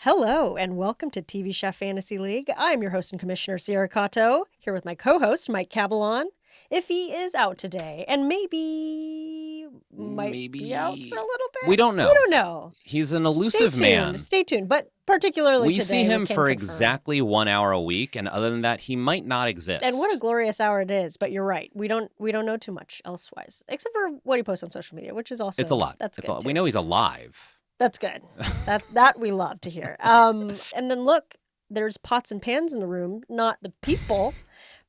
Hello, and welcome to TV Chef Fantasy League. I'm your host and commissioner, Sierra Cato, here with my co-host, Mike Caballon. If he is out today, and maybe might be out for a little bit. We don't know. We don't know. He's an elusive man. Stay tuned. But particularly we today, see him we for confirm. exactly 1 hour a week, and other than that, he might not exist. And what a glorious hour it is. But you're right. We don't know too much elsewise, except for what he posts on social media, which is also it's a lot. That's good. We know he's alive. That's good. that we love to hear. And then look, there's pots and pans in the room, not the people,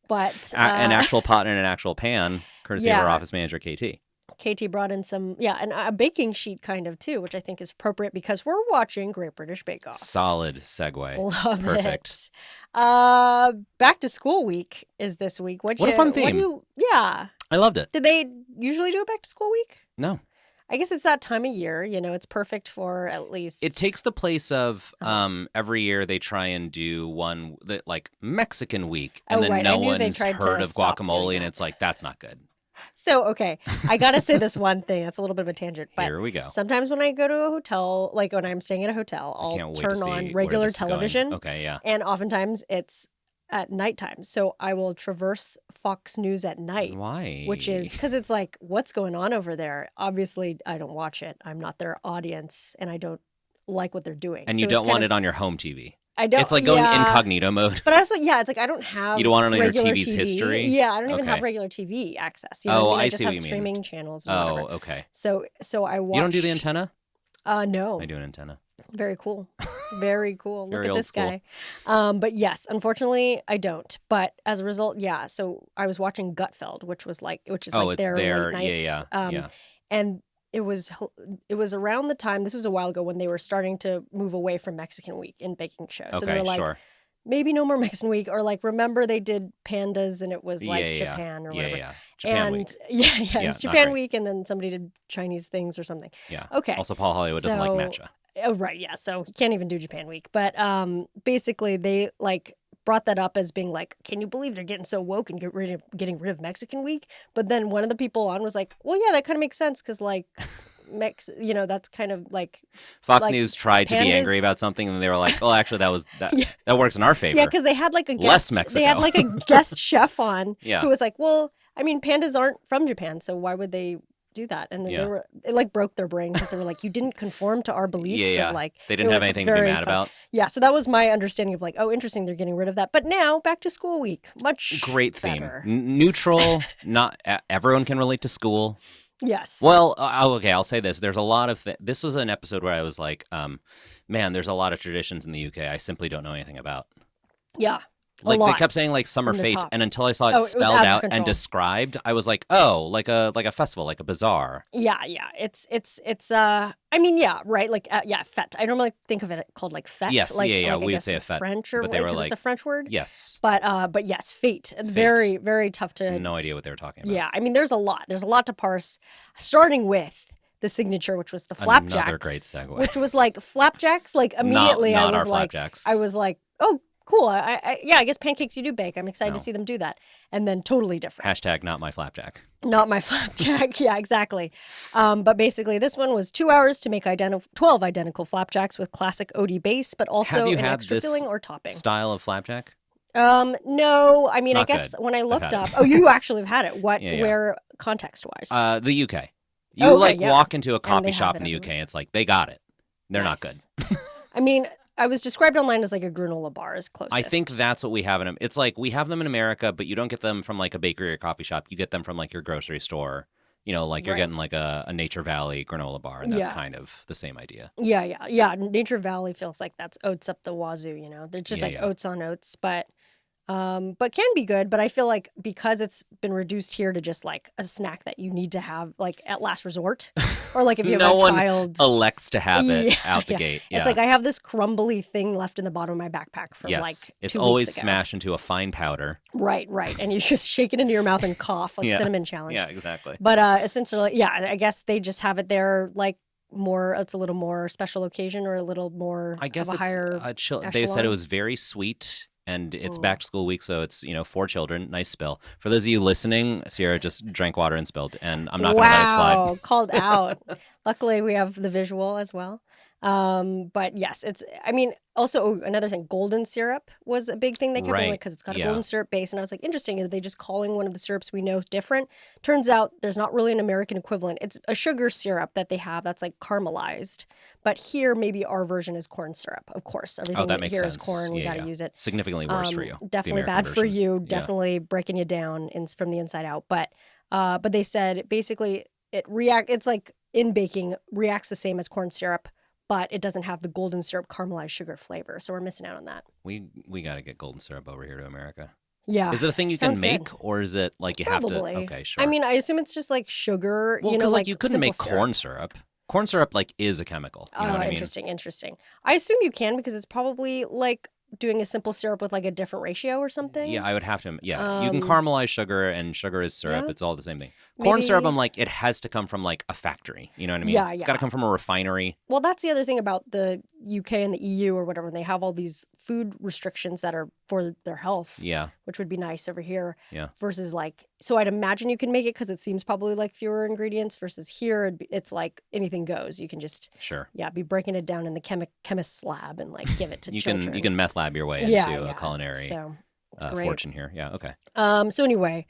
but an actual pot and an actual pan, courtesy of our office manager, KT. KT brought in some, and a baking sheet kind of too, which I think is appropriate because we're watching Great British Bake Off. Solid segue. Love Perfect. It. Back to school week is this week. What a fun theme. I loved it. Did they usually do a back to school week? No. I guess it's that time of year, it's perfect for at least. It takes the place of every year they try and do one that like Mexican week, and then no one's heard of guacamole, and it's like, that's not good. So, okay, I got to say this one thing. That's a little bit of a tangent. But here we go. Sometimes when I go to a hotel, like when I'm staying at a hotel, I'll turn on regular television. Okay, yeah. And oftentimes it's at nighttime. So I will traverse Fox News at night. Why? Which is because it's like, what's going on over there? Obviously, I don't watch it. I'm not their audience, and I don't like what they're doing. And you don't want it on your home TV. I don't. It's like going incognito mode. But also, it's like I don't have. You don't want it on your TV's history? Yeah, I don't even have regular TV access. I just see have what you streaming mean. channels. And whatever. Okay. So I watch. You don't do the antenna? No. I do an antenna. Very cool. Very cool. Very Look at this guy. But yes, unfortunately, I don't. But as a result, so I was watching Gutfeld, which is like their late nights. And it was around the time, this was a while ago, when they were starting to move away from Mexican Week in baking shows. So they were like, maybe no more Mexican Week, or like, remember they did pandas and it was like Japan or whatever. Japan Week. It was Japan Week, and then somebody did Chinese things or something. Yeah. Okay. Also, Paul Hollywood doesn't like matcha. Oh, right. Yeah. So he can't even do Japan Week. But basically, they like brought that up as being like, can you believe they're getting so woke and getting rid of Mexican Week? But then one of the people on was like, well, yeah, that kind of makes sense because like that's kind of like Fox News tried to be angry about something, and they were like, "Oh, actually, that works in our favor." Yeah, because they had like a guest, less Mexico. They had like a guest chef on who was like, "Well, I mean, pandas aren't from Japan, so why would they do that?" And then it like broke their brain because they were like, "You didn't conform to our beliefs." Yeah. So, like, they didn't have anything to be mad about. Yeah, so that was my understanding of like, oh, interesting, they're getting rid of that. But now back to school week, much great better. Theme, neutral. Not everyone can relate to school. Yes. Well, okay, I'll say this. There's a lot of this was an episode where I was like, man, there's a lot of traditions in the UK I simply don't know anything about. Yeah. Like they kept saying like summer fete, and until I saw it spelled out and described, I was like, oh, like a festival, like a bazaar. Yeah. It's I mean, yeah, right. Like fête. I normally think of it called like fête. Yes, like, we I would guess say a fête. French or but they were like, it's a French word. Yes. But yes, fête. Very, very tough to. No idea what they were talking about. Yeah, I mean, there's a lot. There's a lot to parse. Starting with the signature, which was the Flapjacks. Another great segue. Which was like Flapjacks. Like immediately, not I our Flapjacks. was like, oh. Cool. I guess pancakes you do bake. I'm excited to see them do that. And then totally different. # not my flapjack. Not my flapjack. Yeah, exactly. But basically, this one was 2 hours to make 12 identical flapjacks with classic OD base, but also an extra filling or topping. Style of flapjack? No. I mean, I guess when I looked up, you actually have had it. What? Yeah. Where context-wise? The UK. You walk into a coffee shop in the UK. It's like they got it. They're not good. I mean. I was described online as like a granola bar is closest. I think that's what we have in them. It's like we have them in America, but you don't get them from like a bakery or coffee shop. You get them from like your grocery store. Like you're getting like a Nature Valley granola bar, and that's kind of the same idea. Yeah. Nature Valley feels like that's oats up the wazoo. They're just oats on oats, but can be good. But I feel like because it's been reduced here to just like a snack that you need to have like at last resort, or like if you have a child, elects to have it out the gate. Yeah. It's like I have this crumbly thing left in the bottom of my backpack from like 2 weeks ago. It's always smashed into a fine powder. Right, and you just shake it into your mouth and cough like Cinnamon Challenge. Yeah, exactly. But essentially, I guess they just have it there like. It's a little more special occasion or a little more. I guess of a higher echelon. They said it was very sweet. And it's back to school week, so it's, for children. Nice spill. For those of you listening, Sierra just drank water and spilled, and I'm not going to let it slide. Wow, called out. Luckily, we have the visual as well. But yes, also another thing, golden syrup was a big thing they kept being like, because it's got a golden syrup base. And I was like, interesting. Are they just calling one of the syrups we know different? Turns out there's not really an American equivalent. It's a sugar syrup that they have that's like caramelized. But here, maybe our version is corn syrup. Of course, everything that makes here sense. is corn. We got to use it. Significantly worse for you. Definitely bad for you. Definitely breaking you down from the inside out. But they said basically it's like in baking, reacts the same as corn syrup, but it doesn't have the golden syrup caramelized sugar flavor. So we're missing out on that. We got to get golden syrup over here to America. Yeah. Is it a thing you can make, or is it like you Probably. have to? Okay, sure. I mean, I assume it's just like sugar. Well, because you couldn't make syrup. corn syrup. Corn syrup is a chemical. You know what I mean? Interesting. I assume you can because it's probably like doing a simple syrup with like a different ratio or something. Yeah, I would have to. Yeah, you can caramelize sugar, and sugar is syrup. Yeah. It's all the same thing. Corn syrup, I'm like, it has to come from like a factory. You know what I mean? Yeah, It's got to come from a refinery. Well, that's the other thing about the UK and the EU or whatever. They have all these food restrictions that are for their health. Yeah. Which would be nice over here. Yeah. Versus so I'd imagine you can make it because it seems probably like fewer ingredients versus here it's like anything goes. You can just be breaking it down in the chemist's lab and like give it to children. You can meth lab your way into a culinary fortune here. Yeah. Okay. So anyway,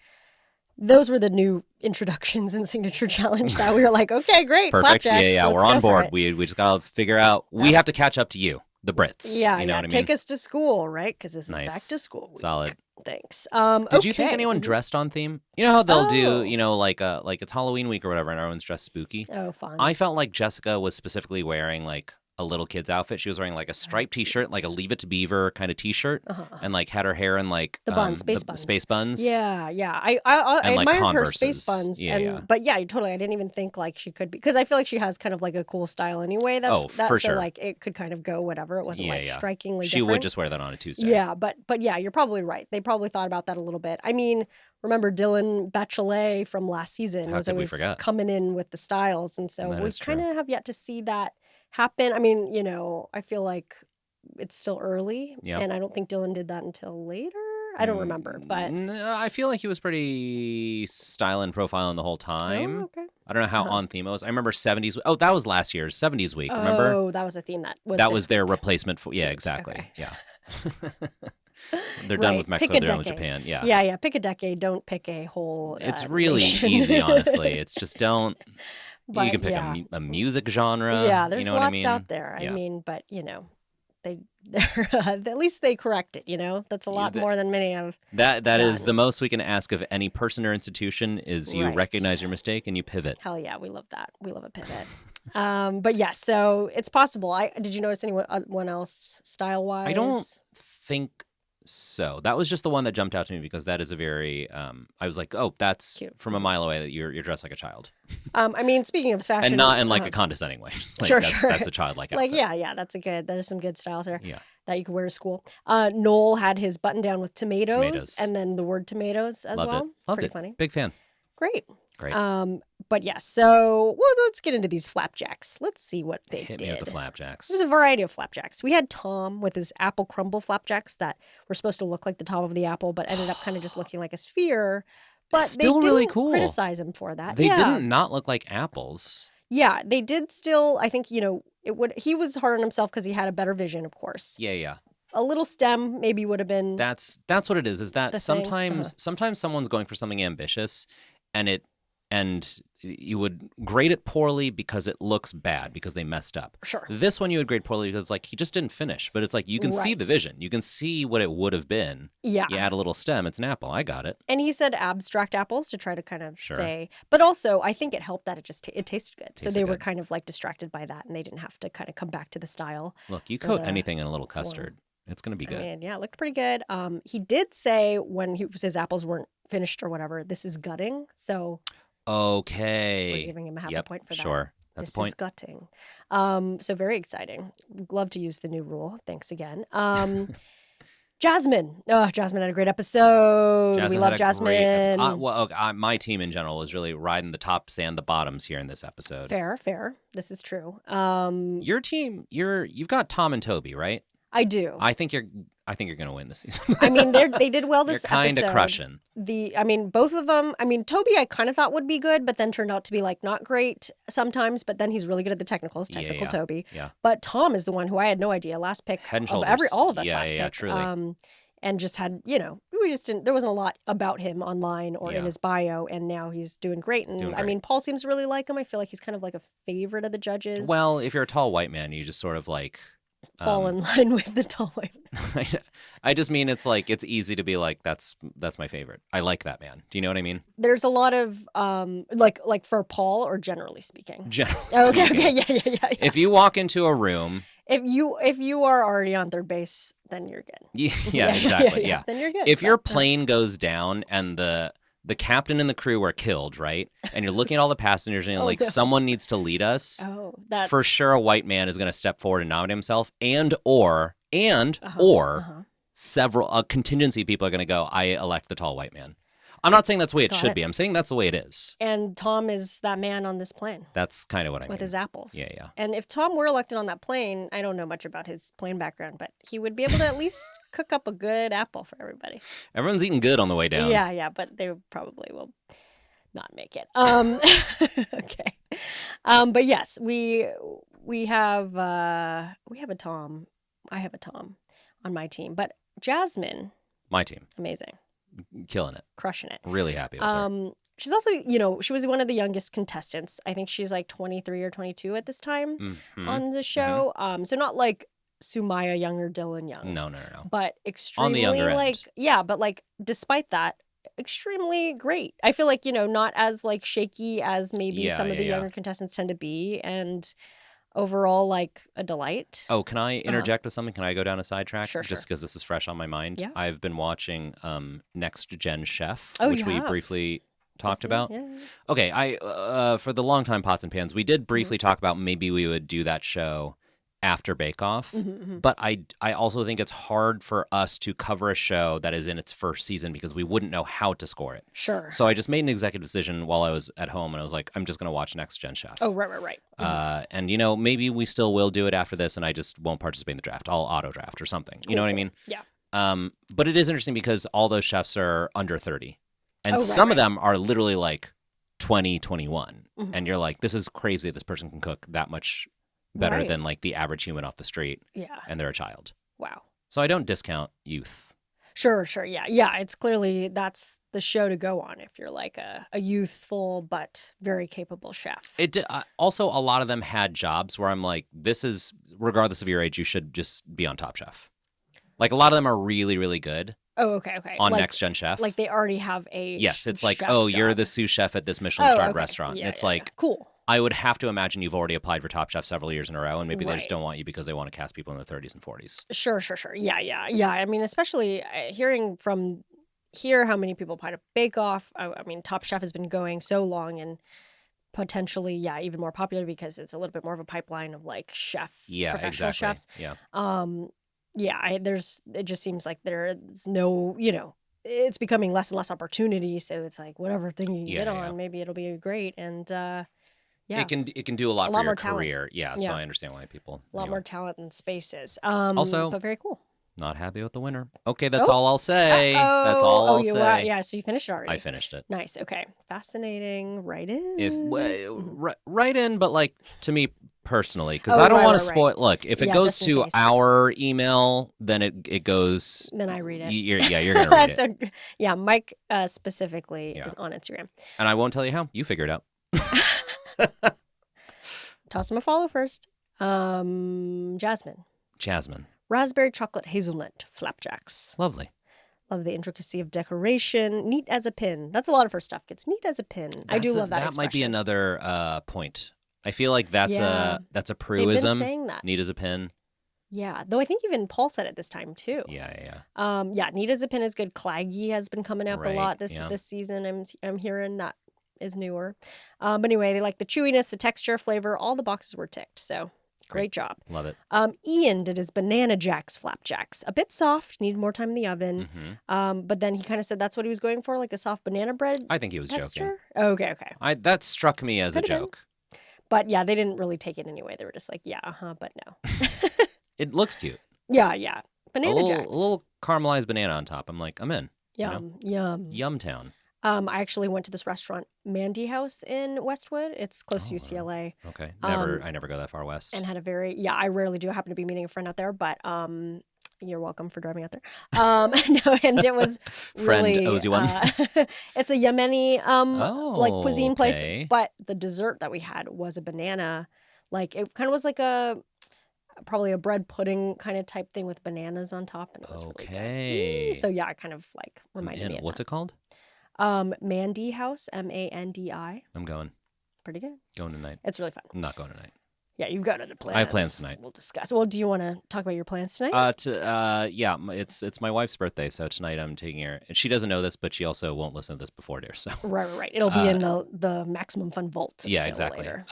those were the new introductions and signature challenge that we were like, okay, great. Perfect. Flapjacks, yeah. We're on board. We just got to figure out, we have to catch up to you, the Brits. Yeah. You know what I mean? Take us to school, right? Because this is back to school week. Solid. Thanks. Did you think anyone dressed on theme? You know how they'll do, like it's Halloween week or whatever, and everyone's dressed spooky? Oh, fun. I felt like Jessica was specifically wearing like a little kid's outfit. She was wearing like a striped t-shirt, like a Leave It to Beaver kind of t-shirt, and like had her hair in like the buns, space buns. Yeah. I admired her space buns. But yeah, totally. I didn't even think like she could be, because I feel like she has kind of like a cool style anyway. For sure. Like it could kind of go whatever. It wasn't strikingly She different. would just wear that on a Tuesday. Yeah, but yeah, you're probably right. They probably thought about that a little bit. I mean, remember Dylan Bachelet from last season was always coming in with the styles, and so we kind of have yet to see that happen. I mean, I feel like it's still early, and I don't think Dylan did that until later. I don't remember, but I feel like he was pretty styling, profiling the whole time. Oh, okay. I don't know how on theme it was. I remember 70s. Oh, that was last year's 70s week. Remember? Oh, that was a theme that was their replacement for. Yeah, exactly. Okay. Yeah. They're done with Mexico. They're done with Japan. Yeah. Yeah. Pick a decade. Don't pick a whole. It's really easy, honestly. It's just don't. But, you can pick a music genre. Yeah, there's lots what I mean? out there. I mean, but they're at least they correct it. That's a lot more than many have. That is the most we can ask of any person or institution is you recognize your mistake and you pivot. Hell yeah, we love that. We love a pivot. But yes, so it's possible. Did you notice anyone else style wise? I don't think so. That was just the one that jumped out to me because that is a very I was like, oh, that's cute. From a mile away that you're dressed like a child. I mean, speaking of fashion, and not in like a condescending way. Like, that's a childlike outfit. Like there's some good styles there. Yeah. That you can wear to school. Noel had his button down with tomatoes and then the word tomatoes as Loved well. It. Loved Pretty it. funny. Big fan. Great. But yes, so let's get into these flapjacks. Let's see what they did. Hit me with the flapjacks. There's a variety of flapjacks. We had Tom with his apple crumble flapjacks that were supposed to look like the top of the apple, but ended up kind of just looking like a sphere. But still they really didn't cool. Criticize him for that. They didn't not look like apples. Yeah, they did still. I think he was hard on himself because he had a better vision, of course. Yeah. A little stem maybe would have been. That's what it is. Is that sometimes someone's going for something ambitious, and you would grade it poorly because it looks bad because they messed up. Sure. This one you would grade poorly because he just didn't finish, but it's like you can see the vision. You can see what it would have been. Yeah. You add a little stem, it's an apple. I got it. And he said abstract apples to try to kind of say, but also I think it helped that it tasted good. So they were kind of like distracted by that and they didn't have to kind of come back to the style. Look, you coat anything in a little custard. It's going to be good. I mean, yeah, it looked pretty good. He did say when his apples weren't finished or whatever, this is gutting. So okay. we're giving him half a point for that. Sure. That's a point. This is gutting. So very exciting. Love to use the new rule. Thanks again. Jasmine. Oh, Jasmine had a great episode. We love Jasmine. My team in general was really riding the tops and the bottoms here in this episode. Fair. This is true. Your team, you've got Tom and Toby, right? I do. I think I think you're going to win this season. I mean, they did well this you're episode. Kind of crushing. Both of them. I mean, Toby I kind of thought would be good, but then turned out to be like not great sometimes. But then he's really good at the technicals. Technical Toby. Yeah. But Tom is the one who I had no idea. Last pick of all of us. Last pick. Truly. And just had, we just didn't. There wasn't a lot about him online or in his bio, and now he's doing great. And I mean, Paul seems to really like him. I feel like he's kind of like a favorite of the judges. Well, if you're a tall white man, you just sort of like fall in line with the tall white man. I just mean it's like it's easy to be like that's my favorite. I like that man. Do you know what I mean? There's a lot of like for Paul, or generally speaking. Okay, yeah. If you walk into a room. If you are already on third base, then you're good. Yeah, exactly. Yeah. Then you're good. If your plane goes down and the captain and the crew are killed, right? And you're looking at all the passengers and you're like, someone needs to lead us. For sure, a white man is going to step forward and nominate himself, or several a contingency of people are going to go, I elect the tall white man. I'm not saying that's the way it should be. I'm saying that's the way it is. And Tom is that man on this plane. That's kind of what I mean. With his apples. Yeah. And if Tom were elected on that plane, I don't know much about his plane background, but he would be able to at least cook up a good apple for everybody. Everyone's eating good on the way down. Yeah, but they probably will not make it. Okay. But yes, we have a Tom. I have a Tom on my team, but Jasmine. My team. Amazing. Killing it. Crushing it. Really happy with her. She's also, she was one of the youngest contestants. I think she's like 23 or 22 at this time on the show. So not like Sumaya Young or Dylan Young. No. But extremely on the younger end. but like despite that, extremely great. I feel like, not as like shaky as maybe some of the younger contestants tend to be, and overall like a delight. Oh, can I interject with something? Can I go down a sidetrack? Sure. Just because this is fresh on my mind. Yeah. I've been watching Next Gen Chef, Oh, which we briefly talked about. Yeah. Okay, I for the longtime Pots and Pans, we did briefly talk about maybe we would do that show after Bake Off. But I also think it's hard for us to cover a show that is in its first season because we wouldn't know how to score it. Sure. So I just made an executive decision while I was at home, and I was like, I'm just going to watch Next Gen Chef. Oh, right. And, maybe we still will do it after this, and I just won't participate in the draft. I'll auto draft or something. Cool. You know what I mean? Yeah. But it is interesting because all those chefs are under 30. And some of them are literally like 20, 21. And you're like, this is crazy. This person can cook that much better than like the average human off the street. Yeah. And they're a child. Wow. So I don't discount youth. Sure. Yeah. It's clearly that's the show to go on if you're like a youthful but very capable chef. Also, a lot of them had jobs where I'm like, this is, regardless of your age, you should just be on Top Chef. Like a lot of them are really, really good. Oh, okay. On Next Gen Chef. Like they already have a Yes, it's like, job. You're the sous chef at this Michelin-starred restaurant. Yeah, it's like, cool. I would have to imagine you've already applied for Top Chef several years in a row, and maybe they just don't want you because they want to cast people in their 30s and 40s. Sure. Yeah. I mean, especially hearing from here how many people applied to Bake Off. I mean, Top Chef has been going so long and potentially, even more popular because it's a little bit more of a pipeline of like professional chefs. Yeah. It just seems like there's no, it's becoming less and less opportunity. So it's like whatever thing you can get on, maybe it'll be great. And it can do a lot for your career. Yeah, so I understand why people. A lot more talent and spaces. Also, but very cool. Not happy with the winner. Okay, that's all I'll say. That's all I'll say. Wow. Yeah, so you finished it already. I finished it. Nice. Okay. Fascinating. Write in. Write in, but like to me personally, because I don't want to spoil. Look, if it goes to our email, then it goes. Then I read it. You're gonna read it. So, Mike specifically on Instagram. And I won't tell you how. You figure it out. Toss him a follow first. Jasmine. Raspberry chocolate hazelnut flapjacks. Lovely. Love the intricacy of decoration. Neat as a pin. That's a lot of her stuff. Gets neat as a pin. I do love that expression. That might be another point. I feel like that's a Pruism. They've been saying that. Neat as a pin. Yeah, though I think even Paul said it this time too. Yeah. Neat as a pin is good. Claggy has been coming up a lot this season. I'm hearing that is newer. But anyway, they like the chewiness, the texture, flavor. All the boxes were ticked. So. Great job. Love it. Ian did his Banana Jacks flapjacks. A bit soft, needed more time in the oven. But then he kind of said that's what he was going for, like a soft banana bread I think he was joking. Okay. That struck me as a joke. But yeah, they didn't really take it anyway. They were just like, but no. It looked cute. Yeah. Banana Jacks. A little caramelized banana on top. I'm like, I'm in. Yum, Yum town. I actually went to this restaurant, Mandy House in Westwood. It's close to UCLA. Okay. I never go that far west. And had a I rarely do. I happen to be meeting a friend out there, but you're welcome for driving out there. No, and it was friend really, owes you one. It's a Yemeni like cuisine place, but the dessert that we had was a banana. Like it kind of was like probably a bread pudding kind of type thing with bananas on top, and it was really good. So yeah, it kind of like reminded me of what's it called? Mandy House, Mandi. I'm going. Pretty good. Going tonight. It's really fun. I'm not going tonight. Yeah, you've got other plans. I have plans tonight. We'll discuss. Well, do you want to talk about your plans tonight? Yeah, it's my wife's birthday, so tonight I'm taking her. And she doesn't know this, but she also won't listen to this before dinner. So right. It'll be in the Maximum Fun vault. Yeah, exactly. Later.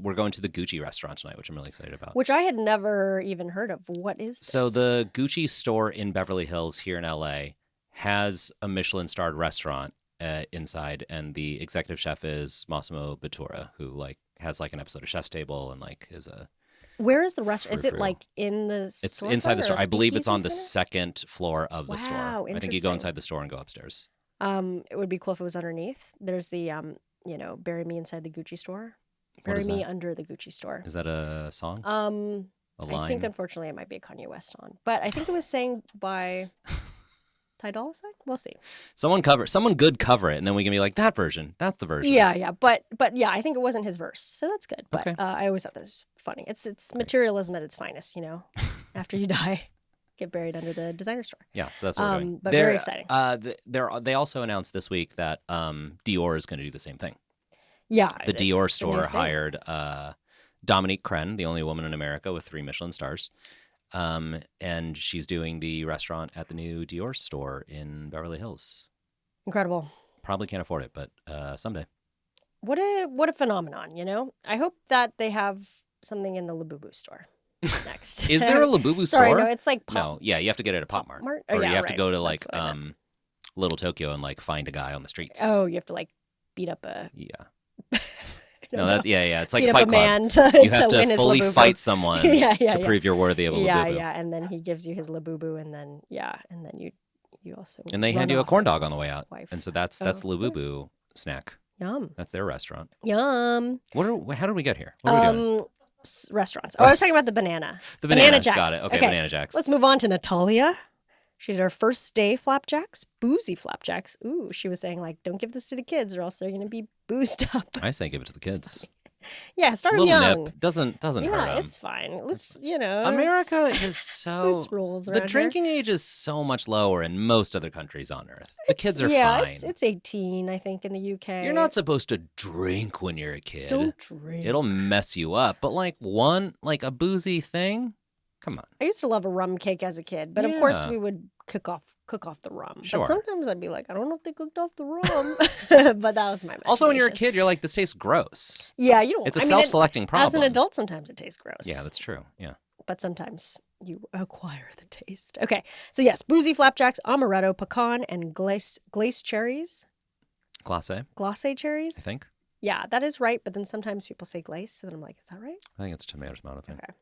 We're going to the Gucci restaurant tonight, which I'm really excited about. Which I had never even heard of. What is this? So the Gucci store in Beverly Hills here in LA has a Michelin-starred restaurant inside, and the executive chef is Massimo Bottura, who has an episode of Chef's Table and is a. Where is the restaurant? Is it in the store? It's inside the store. I believe it's on the second floor of the store. Interesting. I think you go inside the store and go upstairs. It would be cool if it was underneath. There's the bury me inside the Gucci store. Bury me under the Gucci store. Is that a song? A line? I think unfortunately it might be a Kanye West song, but I think it was sang by Ty Dolla $ign. We'll see. Someone good cover it, and then we can be like, that version. That's the version. Yeah. But yeah, I think it wasn't his verse, so that's good. But okay. I always thought that was funny. It's materialism at its finest, After you die, get buried under the designer store. Yeah, so that's what we're doing. But very exciting. They also announced this week that Dior is going to do the same thing. Yeah. The Dior store hired Dominique Crenn, the only woman in America with 3 Michelin stars. And she's doing the restaurant at the new Dior store in Beverly Hills. Incredible. Probably can't afford it, but someday. What a phenomenon, I hope that they have something in the Labubu store next. Is there a Labubu store? Sorry, no, it's like Pop. No, yeah, you have to get it at Pop Mart. Or you have to go to Little Tokyo and find a guy on the streets. Oh, you have to beat up a No, that's It's like beat Fight up a Club. Man you have to fully fight someone to prove you're worthy of a Labubu. Yeah, and then he gives you his Labubu, and then you also. And they hand you a corn dog on the way out, and so that's the Labubu snack. Yum. That's their restaurant. Yum. How did we get here? What are we doing? Restaurants. I was talking about the banana. The banana Jacks. Got it. Okay, Banana Jacks. Let's move on to Natalia. She did her first day Flapjacks, boozy Flapjacks. Ooh, she was saying don't give this to the kids or else they're going to be boozed up. I say give it to the kids. Yeah, start them young. Nip doesn't hurt them. Yeah, it's fine. Let's, America is so loose rules. The drinking age is so much lower in most other countries on Earth. The kids are fine. Yeah, it's 18, I think, in the UK. You're not supposed to drink when you're a kid. Don't drink. It'll mess you up. But a boozy thing. Come on. I used to love a rum cake as a kid, but of course we would cook off the rum. Sure. But sometimes I'd be like, I don't know if they cooked off the rum. But that was my imagination. Also, when you're a kid, you're like, this tastes gross. Yeah, you don't. It's a self-selecting problem. As an adult, sometimes it tastes gross. Yeah, that's true. Yeah. But sometimes you acquire the taste. Okay, so yes, boozy Flapjacks, amaretto, pecan, and glace cherries. Glace cherries. I think. Yeah, that is right. But then sometimes people say glace, and then I'm like, is that right? I think it's tomato thing. Okay.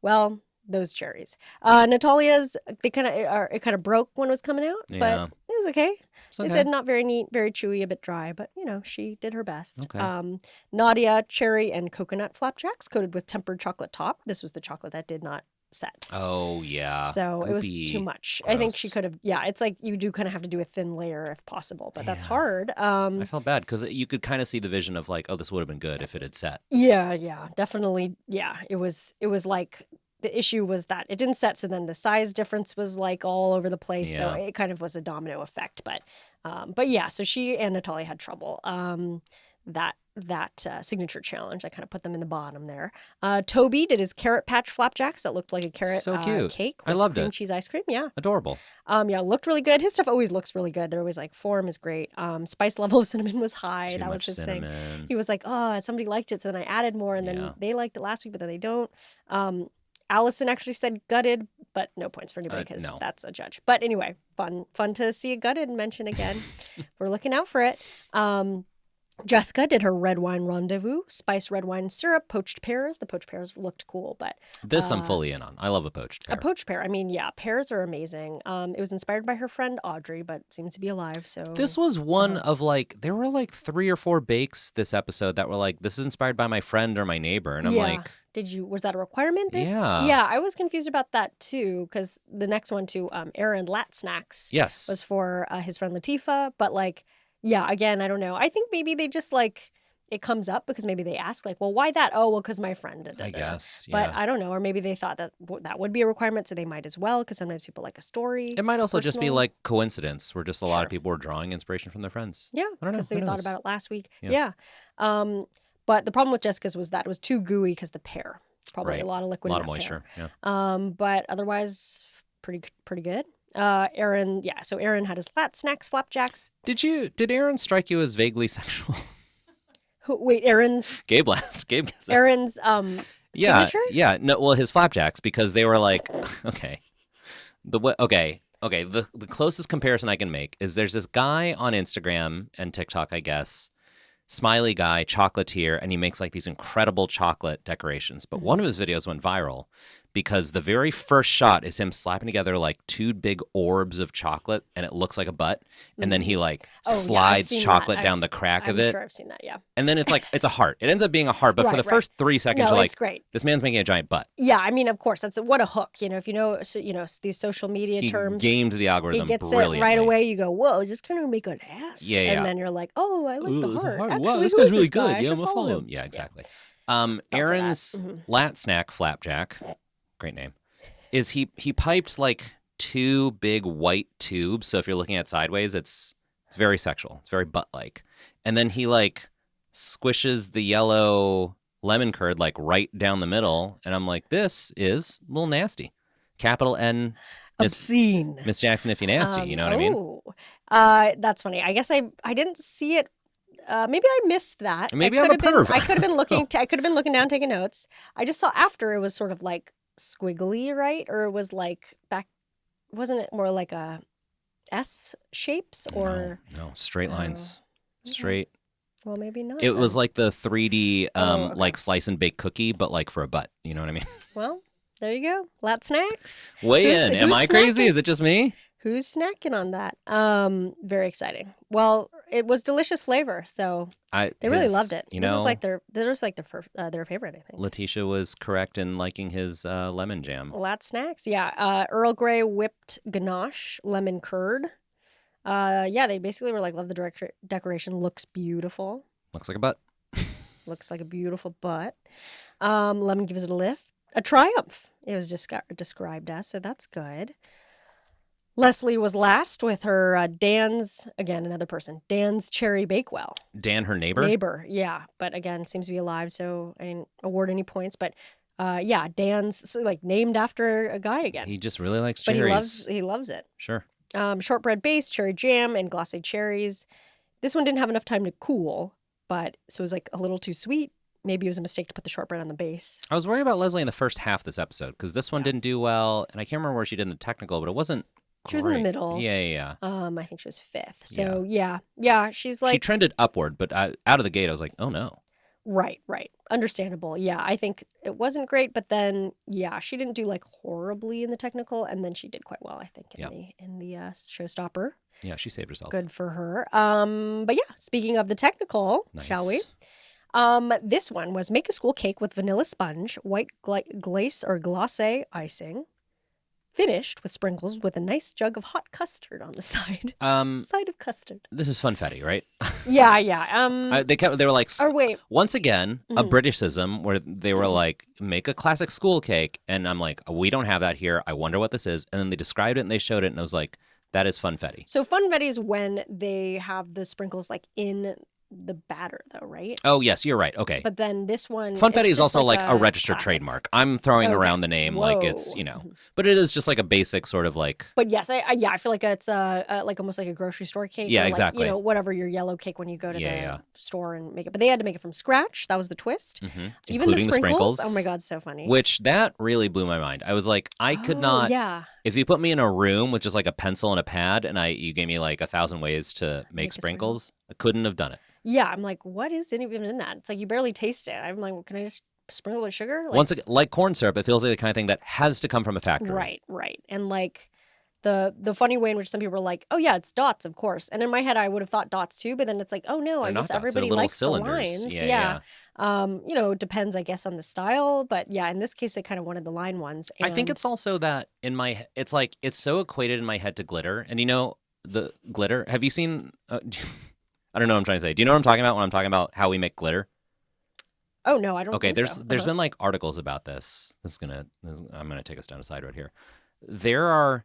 Well, those cherries. Natalia's, it kind of broke when it was coming out, but it was okay. They said not very neat, very chewy, a bit dry, but she did her best. Okay. Nadia, cherry and coconut Flapjacks coated with tempered chocolate top. This was the chocolate that did not set. Oh, yeah. So it was too much. Gross. I think she could have, it's like you do kind of have to do a thin layer if possible, but that's hard. I felt bad because you could kind of see the vision of this would have been good if it had set. Yeah, definitely. Yeah, it was like, the issue was that it didn't set, so then the size difference was all over the place. Yeah. So it kind of was a domino effect. But yeah, so she and Natalia had trouble. That signature challenge, I kind of put them in the bottom there. Toby did his carrot patch Flapjacks that looked like a carrot cake. I loved cream cheese ice cream. Yeah, adorable. Looked really good. His stuff always looks really good. They're always form is great. Spice level of cinnamon was high. That was his thing. He was like, oh, somebody liked it, so then I added more, and then they liked it last week, but then they don't. Allison actually said gutted, but no points for anybody because that's a judge. But anyway, fun to see a gutted mention again. We're looking out for it. Jessica did her red wine rendezvous, spiced red wine syrup, poached pears. The poached pears looked cool, but this I'm fully in on. I love a poached pear. A poached pear. I mean, yeah, pears are amazing. It was inspired by her friend Audrey, but seems to be alive. So this was one of like there were like 3 or 4 bakes this episode that were like, this is inspired by my friend or my neighbor, and I'm like, was that a requirement? Yeah, I was confused about that too, because the next one too, Aaron Lat Snacks, was for his friend Latifah, but like. Yeah, again, I don't know. I think maybe they just like it comes up because maybe they ask like, well, why that? Oh, well, because my friend did it. I guess. Yeah. But I don't know. Or maybe they thought that that would be a requirement, so they might as well, because sometimes people like a story. It might also just be like coincidence where just a lot of people were drawing inspiration from their friends. Yeah, because they thought about it last week. Yeah. But the problem with Jessica's was that it was too gooey because the pear. Probably a lot of liquid, a lot of moisture. Pear. Yeah. But otherwise, pretty good. Aaron had his Lat Snacks, Flapjacks. Did Aaron strike you as vaguely sexual? Wait, Aaron's? Gabe laughed. Gabe gets it. Aaron's signature? Yeah. No, well, his Flapjacks, because they were like, okay. The closest comparison I can make is there's this guy on Instagram and TikTok, I guess, smiley guy, chocolatier, and he makes like these incredible chocolate decorations. But one of his videos went viral because the very first shot is him slapping together like 2 big orbs of chocolate, and it looks like a butt. And then he like slides chocolate down the crack of it. I'm sure I've seen that, yeah. And then it's like, it's a heart. It ends up being a heart. But for the first 3 seconds, you're like, great. This man's making a giant butt. Yeah, I mean, of course, what a hook. If you know these social media terms. He gamed the algorithm brilliantly. He gets it right away. You go, whoa, is this going to make an ass? Yeah. And then you're like, oh, I like the heart. Actually, wow, this guy's really good. Yeah, I'm going to follow him. Yeah, exactly. Aaron's Lat Snack Flapjack, great name, is he piped like 2 big white tubes. So if you're looking at sideways, it's very sexual. It's very butt-like. And then he like squishes the yellow lemon curd like right down the middle. And I'm like, this is a little nasty. Capital N. Obscene. Miss Jackson, if you nasty, you know what I mean? That's funny. I guess I didn't see it. Maybe I missed that. Maybe I'm a perv. I could have been looking. I could have been looking down, taking notes. I just saw after it was sort of like squiggly, right? Or it was like back. Wasn't it more like a S shapes or no straight lines, straight. Well, maybe not. It was like the 3D like slice and bake cookie, but like for a butt. You know what I mean? Well, there you go. Lat Snacks. Weigh in. Am I crazy? Is it just me? Who's snacking on that? Very exciting. Well, it was delicious flavor, so they really loved it. This was like their favorite, I think. Letitia was correct in liking his lemon jam. Lat Snacks, yeah. Earl Grey whipped ganache, lemon curd. They basically were like, love the decoration. Looks beautiful. Looks like a butt. Looks like a beautiful butt. Lemon gives it a lift. A triumph, it was described as, so that's good. Leslie was last with her Dan's, again, another person, Dan's Cherry Bakewell. Dan, her neighbor? Neighbor, yeah. But again, seems to be alive, so I didn't award any points. But Dan's like named after a guy again. He just really likes cherries. But he loves it. Sure. Shortbread base, cherry jam, and glacé cherries. This one didn't have enough time to cool, so it was like a little too sweet. Maybe it was a mistake to put the shortbread on the base. I was worried about Leslie in the first half of this episode because this one didn't do well, and I can't remember where she did in the technical, but it wasn't great. She was in the middle. Yeah. I think she was 5th. So yeah, she's like, she trended upward, but out of the gate, I was like, oh no. Right. Understandable. Yeah, I think it wasn't great, but then she didn't do like horribly in the technical, and then she did quite well, I think, in the showstopper. Yeah, she saved herself. Good for her. But yeah, speaking of the technical, shall we? This one was make a school cake with vanilla sponge, white glace or glacé icing, finished with sprinkles with a nice jug of hot custard on the side. Side of custard. This is funfetti, right? Yeah. They were like, wait. Once again, a Britishism where they were like, make a classic school cake. And I'm like, we don't have that here. I wonder what this is. And then they described it and they showed it. And I was like, that is funfetti. So funfetti is when they have the sprinkles like in the batter, though, right? Oh, yes, you're right. Okay. But then this one... Funfetti is also like a registered trademark. I'm throwing around the name like it's, but it is just like a basic sort of like... But yes, I feel like it's like almost like a grocery store cake. Yeah, or exactly. Like, whatever your yellow cake when you go to the store and make it. But they had to make it from scratch. That was the twist. Mm-hmm. Even the sprinkles. Oh my God, so funny. Which, that really blew my mind. I was like, I could not... Yeah. If you put me in a room with just like a pencil and a pad and you gave me like 1,000 ways to make sprinkles, I couldn't have done it. Yeah, I'm like, what is even in that? It's like you barely taste it. I'm like, well, can I just sprinkle with sugar? Like, once again, like corn syrup, it feels like the kind of thing that has to come from a factory. Right. And like the funny way in which some people are like, oh yeah, it's dots, of course. And in my head, I would have thought dots too, but then it's like, oh no, They're I guess not dots. everybody They're likes cylinders. The lines. Yeah. It depends, I guess, on the style. But yeah, in this case, I kind of wanted the line ones. And... I think it's also that it's like, it's so equated in my head to glitter. And the glitter, have you seen, I don't know what I'm trying to say. Do you know what I'm talking about when I'm talking about how we make glitter? Oh no, I don't. Okay, think so. There's been like articles about this. I'm gonna take us down a side road here. There are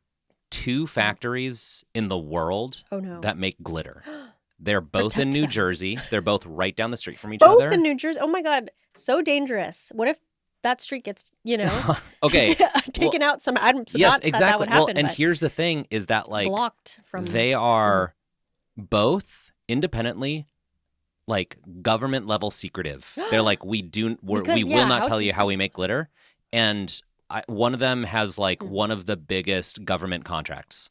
2 factories in the world that make glitter. They're both in New Jersey. They're both right down the street from each other. Both in New Jersey. Oh my God, so dangerous. What if that street gets okay taken out some? Yes, exactly. That would happen, and here's the thing: is that like blocked from? They are both independently. Like government level secretive. They're like, we will not tell you how we make glitter. And one of them has like one of the biggest government contracts,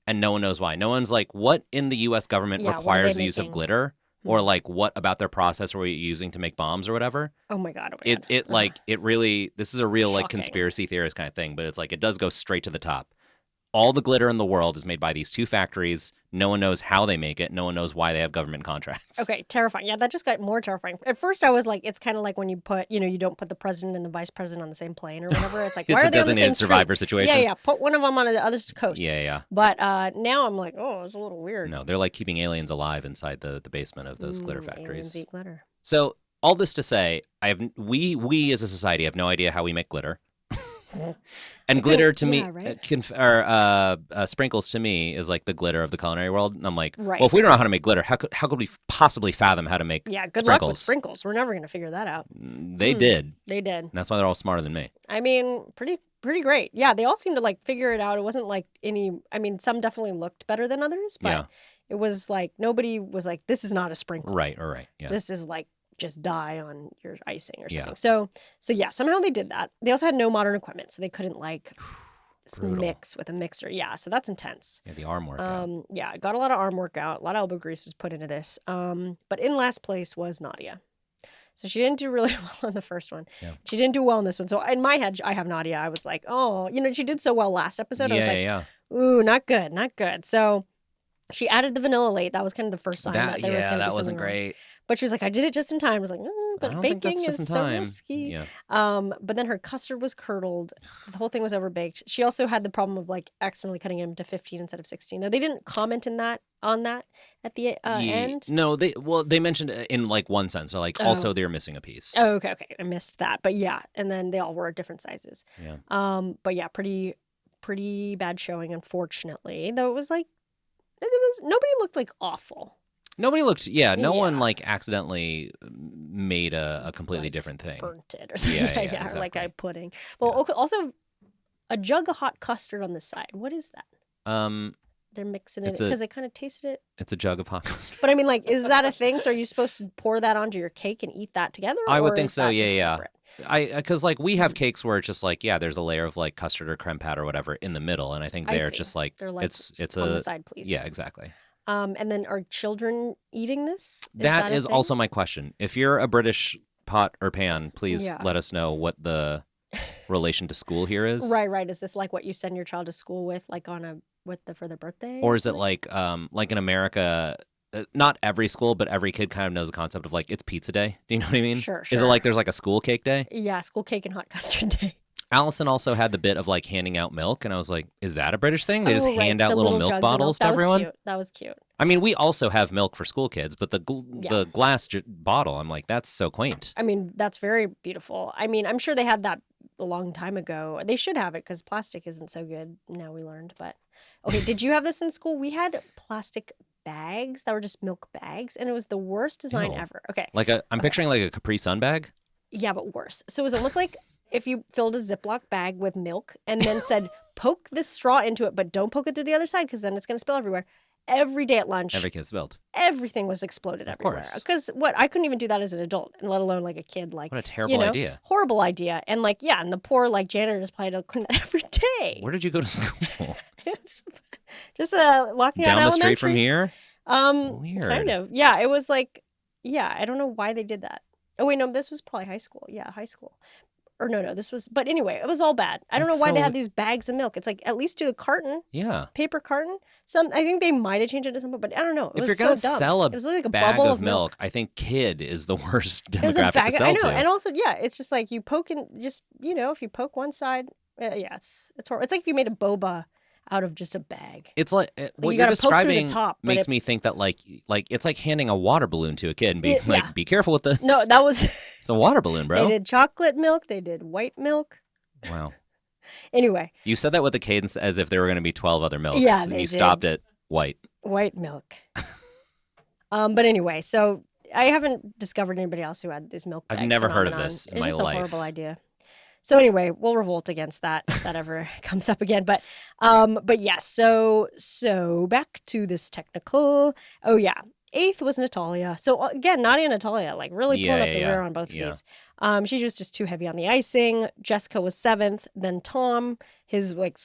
and no one knows why. No one's like, what in the U.S. government requires the use of glitter, or like what about their process were we using to make bombs or whatever? Oh my God. It really, this is a real like conspiracy theorist kind of thing, but it's like it does go straight to the top. All the glitter in the world is made by these 2 factories. No one knows how they make it. No one knows why they have government contracts. Okay, terrifying. Yeah, that just got more terrifying. At first, I was like, it's kind of like when you put, you don't put the president and the vice president on the same plane or whatever. It's like, why are they on the same survivor situation? Yeah. Put one of them on the other coast. Yeah. But now I'm like, oh, it's a little weird. No, they're like keeping aliens alive inside the basement of those glitter factories. Aliens eat glitter. So all this to say, we as a society have no idea how we make glitter. And glitter to me, sprinkles to me is like the glitter of the culinary world. And I'm like, well, if we don't know how to make glitter, how could we possibly fathom how to make good sprinkles? luck with sprinkles. We're never going to figure that out. They did. They did. And that's why they're all smarter than me. I mean, pretty great. Yeah, they all seemed to like figure it out. It wasn't like some definitely looked better than others, but it was like nobody was like, this is not a sprinkle. Right. Yeah. This is like just dye on your icing or something. So yeah, somehow they did that. They also had no modern equipment, so they couldn't like mix with a mixer. Yeah, so that's intense. Yeah, the arm workout. Yeah, got a lot of arm workout. A lot of elbow grease was put into this. But in last place was Nadia. So she didn't do really well on the first one. Yeah. She didn't do well in this one. So in my head, I have Nadia. I was like, oh, she did so well last episode. I was like, ooh, not good. So she added the vanilla late. That was kind of the first sign that there was going to be something that wasn't wrong. Great. But she was like, I did it just in time. I was like, but baking is so risky. Yeah. But then her custard was curdled. The whole thing was overbaked. She also had the problem of like accidentally cutting him to 15 instead of 16. Though they didn't comment on that at the end. No, they mentioned it in like one sense. So like also they were missing a piece. Oh, okay. I missed that. But yeah, and then they all were different sizes. Yeah. But yeah, pretty bad showing, unfortunately. Though it was like nobody looked like awful. Nobody looked, no one like accidentally made a completely different thing. Burnt it or something. Yeah, exactly. Or like a pudding. Well, also a jug of hot custard on the side. What is that? They're mixing it because they kind of tasted it. It's a jug of hot custard. But I mean, like, is that a thing? So are you supposed to pour that onto your cake and eat that together? I would think so. Yeah. Because like we have cakes where it's just like there's a layer of like custard or creme pat or whatever in the middle, and I think they're just like it's on the side, please. Yeah, exactly. And then are children eating this? That is also my question. If you're a British pot or pan, please let us know what the relation to school here is. Right. Is this like what you send your child to school with, like for their birthday? Or is it like in America, not every school, but every kid kind of knows the concept of like it's pizza day. Do you know what I mean? Sure. Is it like there's like a school cake day? Yeah, school cake and hot custard day. Allison also had the bit of like handing out milk, and I was like, is that a British thing? They just hand out little milk bottles to everyone? That was cute. I mean, we also have milk for school kids, but the glass bottle, I'm like, that's so quaint. I mean, that's very beautiful. I mean, I'm sure they had that a long time ago. They should have it because plastic isn't so good. Now we learned. But okay, did you have this in school? We had plastic bags that were just milk bags, and it was the worst design ever. Okay. I'm picturing like a Capri Sun bag. Yeah, but worse. So it was almost like if you filled a Ziploc bag with milk and then said, poke this straw into it, but don't poke it through the other side because then it's going to spill everywhere. Every day at lunch. Every kid spilled. Everything was exploded everywhere. Because I couldn't even do that as an adult, and let alone like a kid. Like, what a terrible idea. Horrible idea. And like, and the poor like janitor just probably had to clean that every day. Where did you go to school? Just walking down out the street from here? Weird. Kind of. Yeah, it was like, yeah, I don't know why they did that. Oh wait, no, this was probably high school. Yeah, high school. Or no, this was, but anyway, it was all bad. I don't know why they had these bags of milk. It's like, at least do the carton. Yeah. Paper carton. I think they might have changed it to something, but I don't know. It if was you're going to so dumb. sell a it was like a bag bubble of milk, I think kid is the worst demographic it was a bag, to sell I know. to. And also, yeah, it's just like you poke in, just, if you poke one side, yeah, it's horrible. It's like if you made a boba out of just a bag. It's like what you you're describing top, makes me think that like it's like handing a water balloon to a kid and being like, be careful with this. No, that was it's a water balloon, bro. They did chocolate milk. They did white milk. Wow. Anyway, you said that with a cadence as if there were going to be 12 other milks. Yeah, and they you did. stopped at white milk. But anyway, so I haven't discovered anybody else who had this milk bag I've never heard of phenomenon. this in it's my just life. A horrible idea. So anyway, we'll revolt against that if that ever comes up again. But yes. So back to this technical. Oh yeah, 8th was Natalia. So again, Nadia and Natalia like really pulling up the rear on both of these. She was just too heavy on the icing. Jessica was 7th. Then Tom, his like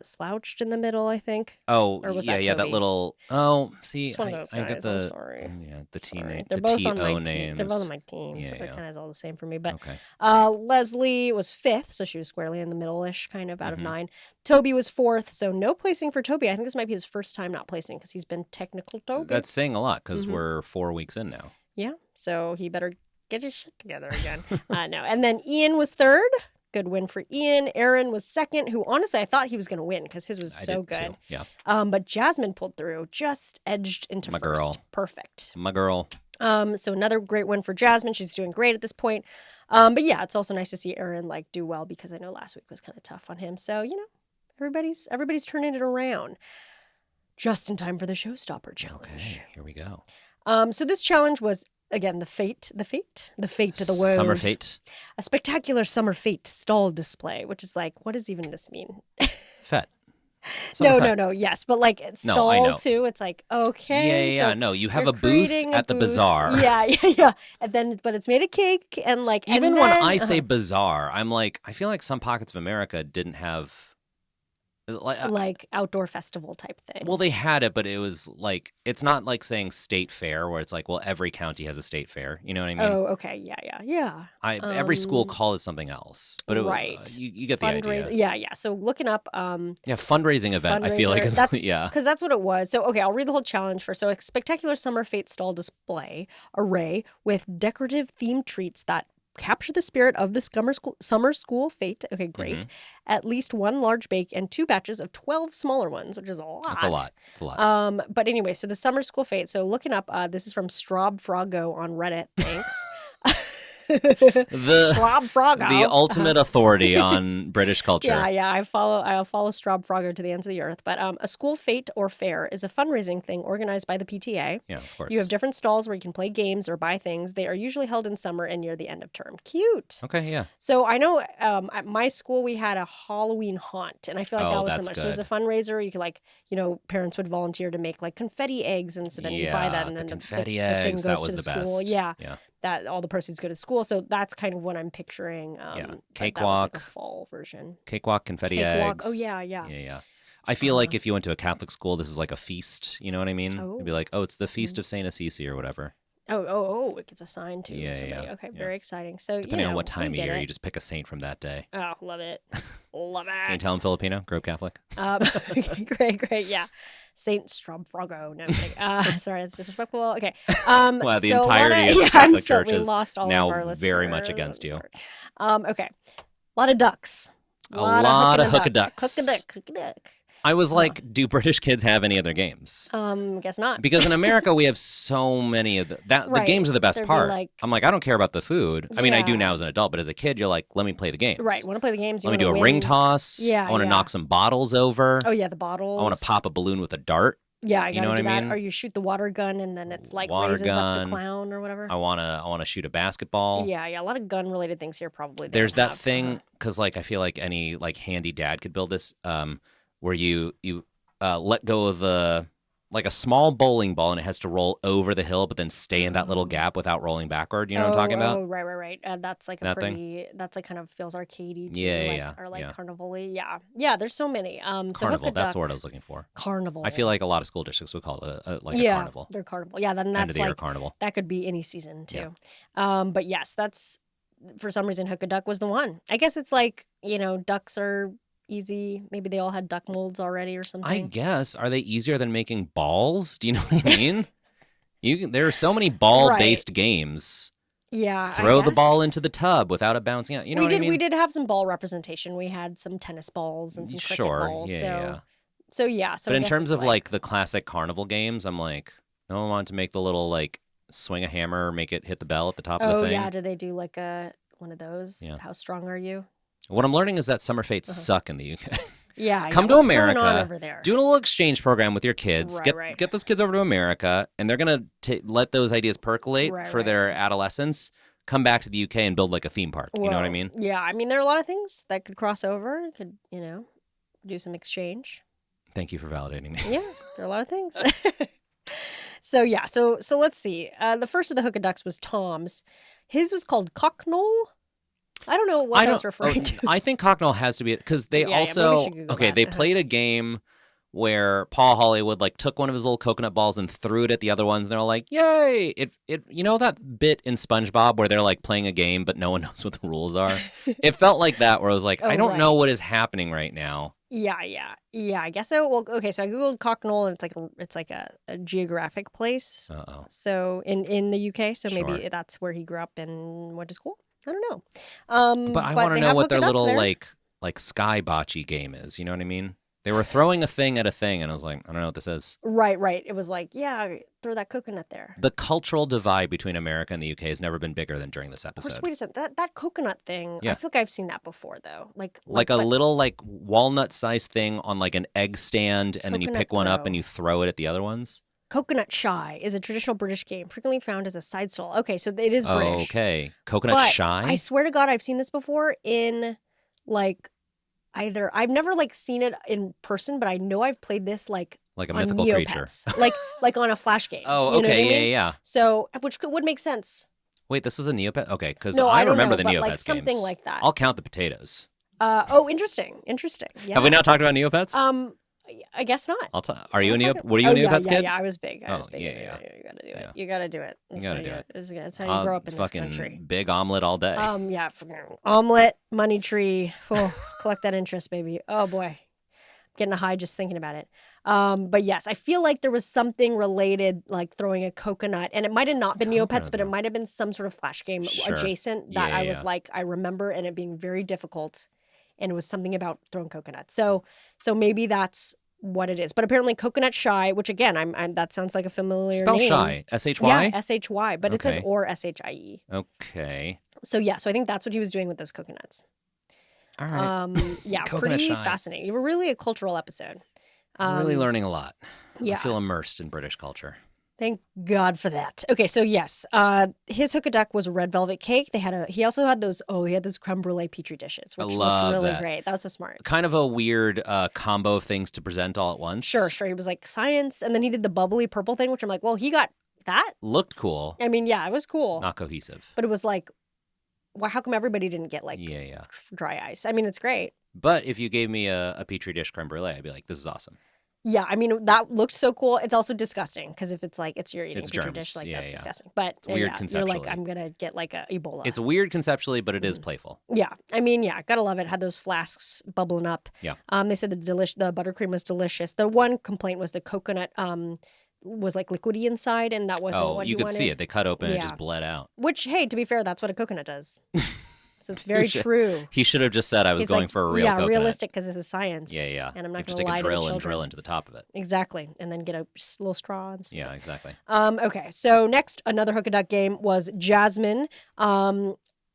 slouched in the middle, I think. Oh, or was yeah, that yeah, Toby? that little. Oh, see, It's one of those I got guys, the I'm sorry. the Sorry. name. They're The both on my TO team. names. They're both on my team, so Yeah, they're yeah. kind of all the same for me. But Okay. Leslie was 5th, so she was squarely in the middle-ish, kind of out of 9. Toby was 4th, so no placing for Toby. I think this might be his first time not placing because he's been technical Toby. That's saying a lot because we're 4 weeks in now. Yeah, so he better get his shit together again. No, and then Ian was 3rd. Good win for Ian. Aaron was 2nd, who honestly I thought he was going to win because his was so good. Too. Yeah. But Jasmine pulled through, just edged into My first. girl. Perfect. My girl. So another great win for Jasmine. She's doing great at this point. But yeah, it's also nice to see Aaron like do well because I know last week was kind of tough on him. So everybody's turning it around just in time for the Showstopper challenge. Okay, here we go. So this challenge was again the fête of the world. Summer fête. A spectacular summer fête stall display, which is like, what does even this mean? Fête. No. Yes, but like stall I know. too. It's like okay. Yeah. So no, you have a booth at the bazaar. Yeah. And then, but it's made of cake and like Even and when then, I say bazaar, I'm like, I feel like some pockets of America didn't have like outdoor festival type thing. Well, they had it, but it was like it's not like saying state fair where it's like, well, every county has a state fair. You know what I mean? Oh, okay. Yeah. Every school calls it something else, but right. You get the idea. Yeah. So looking up fundraising event. I feel like it's because that's what it was. So okay, I'll read the whole challenge first. So a spectacular summer fête stall display array with decorative themed treats that capture the spirit of the summer school fête. Okay, great. At least one large bake and 2 batches of 12 smaller ones, which is a lot. That's a lot. But anyway, so the summer school fête. So looking up, this is from Straub Froggo on Reddit. Thanks. The ultimate authority on British culture. Yeah. I'll follow Straub Froggo to the ends of the earth. But a school fête or fair is a fundraising thing organized by the PTA. Yeah, of course. You have different stalls where you can play games or buy things. They are usually held in summer and near the end of term. Cute. Okay, yeah. So I know at my school we had a Halloween haunt, and I feel like that was similar. Good. So it was a fundraiser. You could parents would volunteer to make like confetti eggs, and so then you buy that, and then confetti the eggs, thing goes that was to the the school. best. Yeah. That all the proceeds go to school. So that's kind of what I'm picturing. Cakewalk. That was like a fall version. Cakewalk, confetti eggs. Oh, yeah. Yeah. I feel like if you went to a Catholic school, this is like a feast. You know what I mean? It'd be like, it's the Feast of St. Assisi or whatever. Oh, it gets assigned to somebody. Yeah. Okay, very exciting. So, depending on what time of year, you just pick a saint from that day. Oh, love it. Love it. Can you tell them Filipino? Grew up Catholic? Great, yeah. Saint Stromfrogo. No, I'm kidding. Sorry, that's disrespectful. Okay. Wow, the entirety of the Catholic Church is now very much against you. Okay. A lot of ducks. A lot of hook-a-ducks. Hook-a-duck. I was like, do British kids have any other games? Guess not. Because in America, we have so many of the games are the best part. I'm like, I don't care about the food. I mean, I do now as an adult, but as a kid, you're like, let me play the games. Right. Want to play the games. Let me do a ring toss. Yeah. I want to knock some bottles over. Oh, yeah, the bottles. I want to pop a balloon with a dart. Yeah, I gotta know what do I that. mean? Or you shoot the water gun and then it's like Water raises gun. up the clown or whatever. I wanna shoot a basketball. Yeah, a lot of gun related things here probably. There's that thing because like I feel like any like handy dad could build this where you let go of the like a small bowling ball, and it has to roll over the hill, but then stay in that little gap without rolling backward. You know what I'm talking about? Oh, right. That's like that that's like kind of feels arcadey too. Yeah. Or like carnival-y. Yeah, there's so many. Carnival, that's the word I was looking for. Carnival. I feel like a lot of school districts would call it a carnival. They're carnival. Yeah, then that's end of the year carnival. That could be any season too. Yeah. But yes, that's for some reason Hook a Duck was the one. I guess it's like, ducks are easy. Maybe they all had duck molds already or something. I guess. Are they easier than making balls? Do you know what I mean? There are so many ball-based games. Yeah. Throw the ball into the tub without it bouncing out. You know what I mean? We did have some ball representation. We had some tennis balls and some cricket balls. So but in terms of like the classic carnival games, I'm like, no one wanted to make the little like swing a hammer, make it hit the bell at the top of the thing. Oh yeah, do they do like one of those? Yeah. How strong are you? What I'm learning is that summer fates suck in the UK. Yeah, come to America, do a little exchange program with your kids. Get those kids over to America, and they're gonna let those ideas percolate for their adolescence. Come back to the UK and build like a theme park. You know what I mean? Yeah, I mean there are a lot of things that could cross over. Could do some exchange. Thank you for validating me. Yeah, there are a lot of things. So let's see. The first of the Hook a Ducks was Tom's. His was called Cocknole. I don't know what I was referring to. I think Cocknole has to be it because they they played a game where Paul Hollywood like took one of his little coconut balls and threw it at the other ones, and they're like, "Yay!" It that bit in SpongeBob where they're like playing a game but no one knows what the rules are. It felt like that where I was like, I don't know what is happening right now. Yeah. I guess so. Well, okay, so I googled Cocknole, and it's like a geographic place. So in the UK, so maybe that's where he grew up and went to school. I don't know. But I want to know what their little like sky bocce game is. You know what I mean? They were throwing a thing at a thing, and I was like, I don't know what this is. Right. It was like, throw that coconut there. The cultural divide between America and the UK has never been bigger than during this episode. Of course, wait a second. That coconut thing, I feel like I've seen that before, though. Like a little like walnut-sized thing on like an egg stand, and then you pick one up and you throw it at the other ones. Coconut Shy is a traditional British game frequently found as a side stall. Okay, so it is British. Okay. Coconut Shy? I swear to God, I've seen this before in like I've never like seen it in person, but I know I've played this like a mythical creature, like on a Flash game. Oh, okay, you know what I mean? Yeah. So, which would make sense. Wait, this is a Neopet? Okay, because I remember the Neopets like something games. Like that. I'll count the potatoes. Interesting. Yeah. Have we not talked about Neopets? I guess not. Are you a Neopets? Were you a Neopets kid? Yeah, I was big. I was big. Yeah. You gotta do it. You gotta do it. It's how you grow up in this country. Big omelet all day. Yeah. Omelet, money tree. Oh, collect that interest, baby. Oh boy. Getting a high just thinking about it. But yes, I feel like there was something related, like throwing a coconut, and it might have not been Neopets, but it might have been some sort of Flash game adjacent that I was like, I remember, and it being very difficult, and it was something about throwing coconuts. So maybe that's what it is. But apparently, Coconut Shy, which again, I'm that sounds like a familiar name. Spell Shy, S-H-Y? Yeah, S-H-Y, but it says or S-H-I-E. Okay. So I think that's what he was doing with those coconuts. All right. Yeah, pretty fascinating. You were really a cultural episode. I'm really learning a lot. Yeah. I feel immersed in British culture. Thank God for that. Okay, so yes, his Hook a Duck was a red velvet cake. He also had those creme brulee petri dishes, which looked really great. That was so smart. Kind of a weird combo of things to present all at once. Sure. He was like science, and then he did the bubbly purple thing, which I'm like, well, he got that. Looked cool. I mean, yeah, it was cool. Not cohesive. But it was like, well, how come everybody didn't get like dry ice? I mean, it's great. But if you gave me a petri dish creme brulee, I'd be like, this is awesome. Yeah, I mean, that looked so cool. It's also disgusting because if it's like you're eating a petri dish, like that's disgusting. But it's weird conceptually. You're like, I'm gonna get like a Ebola. It's weird conceptually, but it is playful. Yeah, I mean, gotta love it. Had those flasks bubbling up. Yeah. They said the buttercream was delicious. The one complaint was the coconut was like liquidy inside, and that wasn't what you could wanted. See it. They cut open and it just bled out. Which, hey, to be fair, that's what a coconut does. So it's very true. He should have just said I was going for a real coconut. Yeah, realistic because this is science. Yeah. And I'm not going to lie to the children. And drill into the top of it. Exactly. And then get a little straw and stuff. Yeah, exactly. Okay, so next, another Hook a Duck game was Jasmine.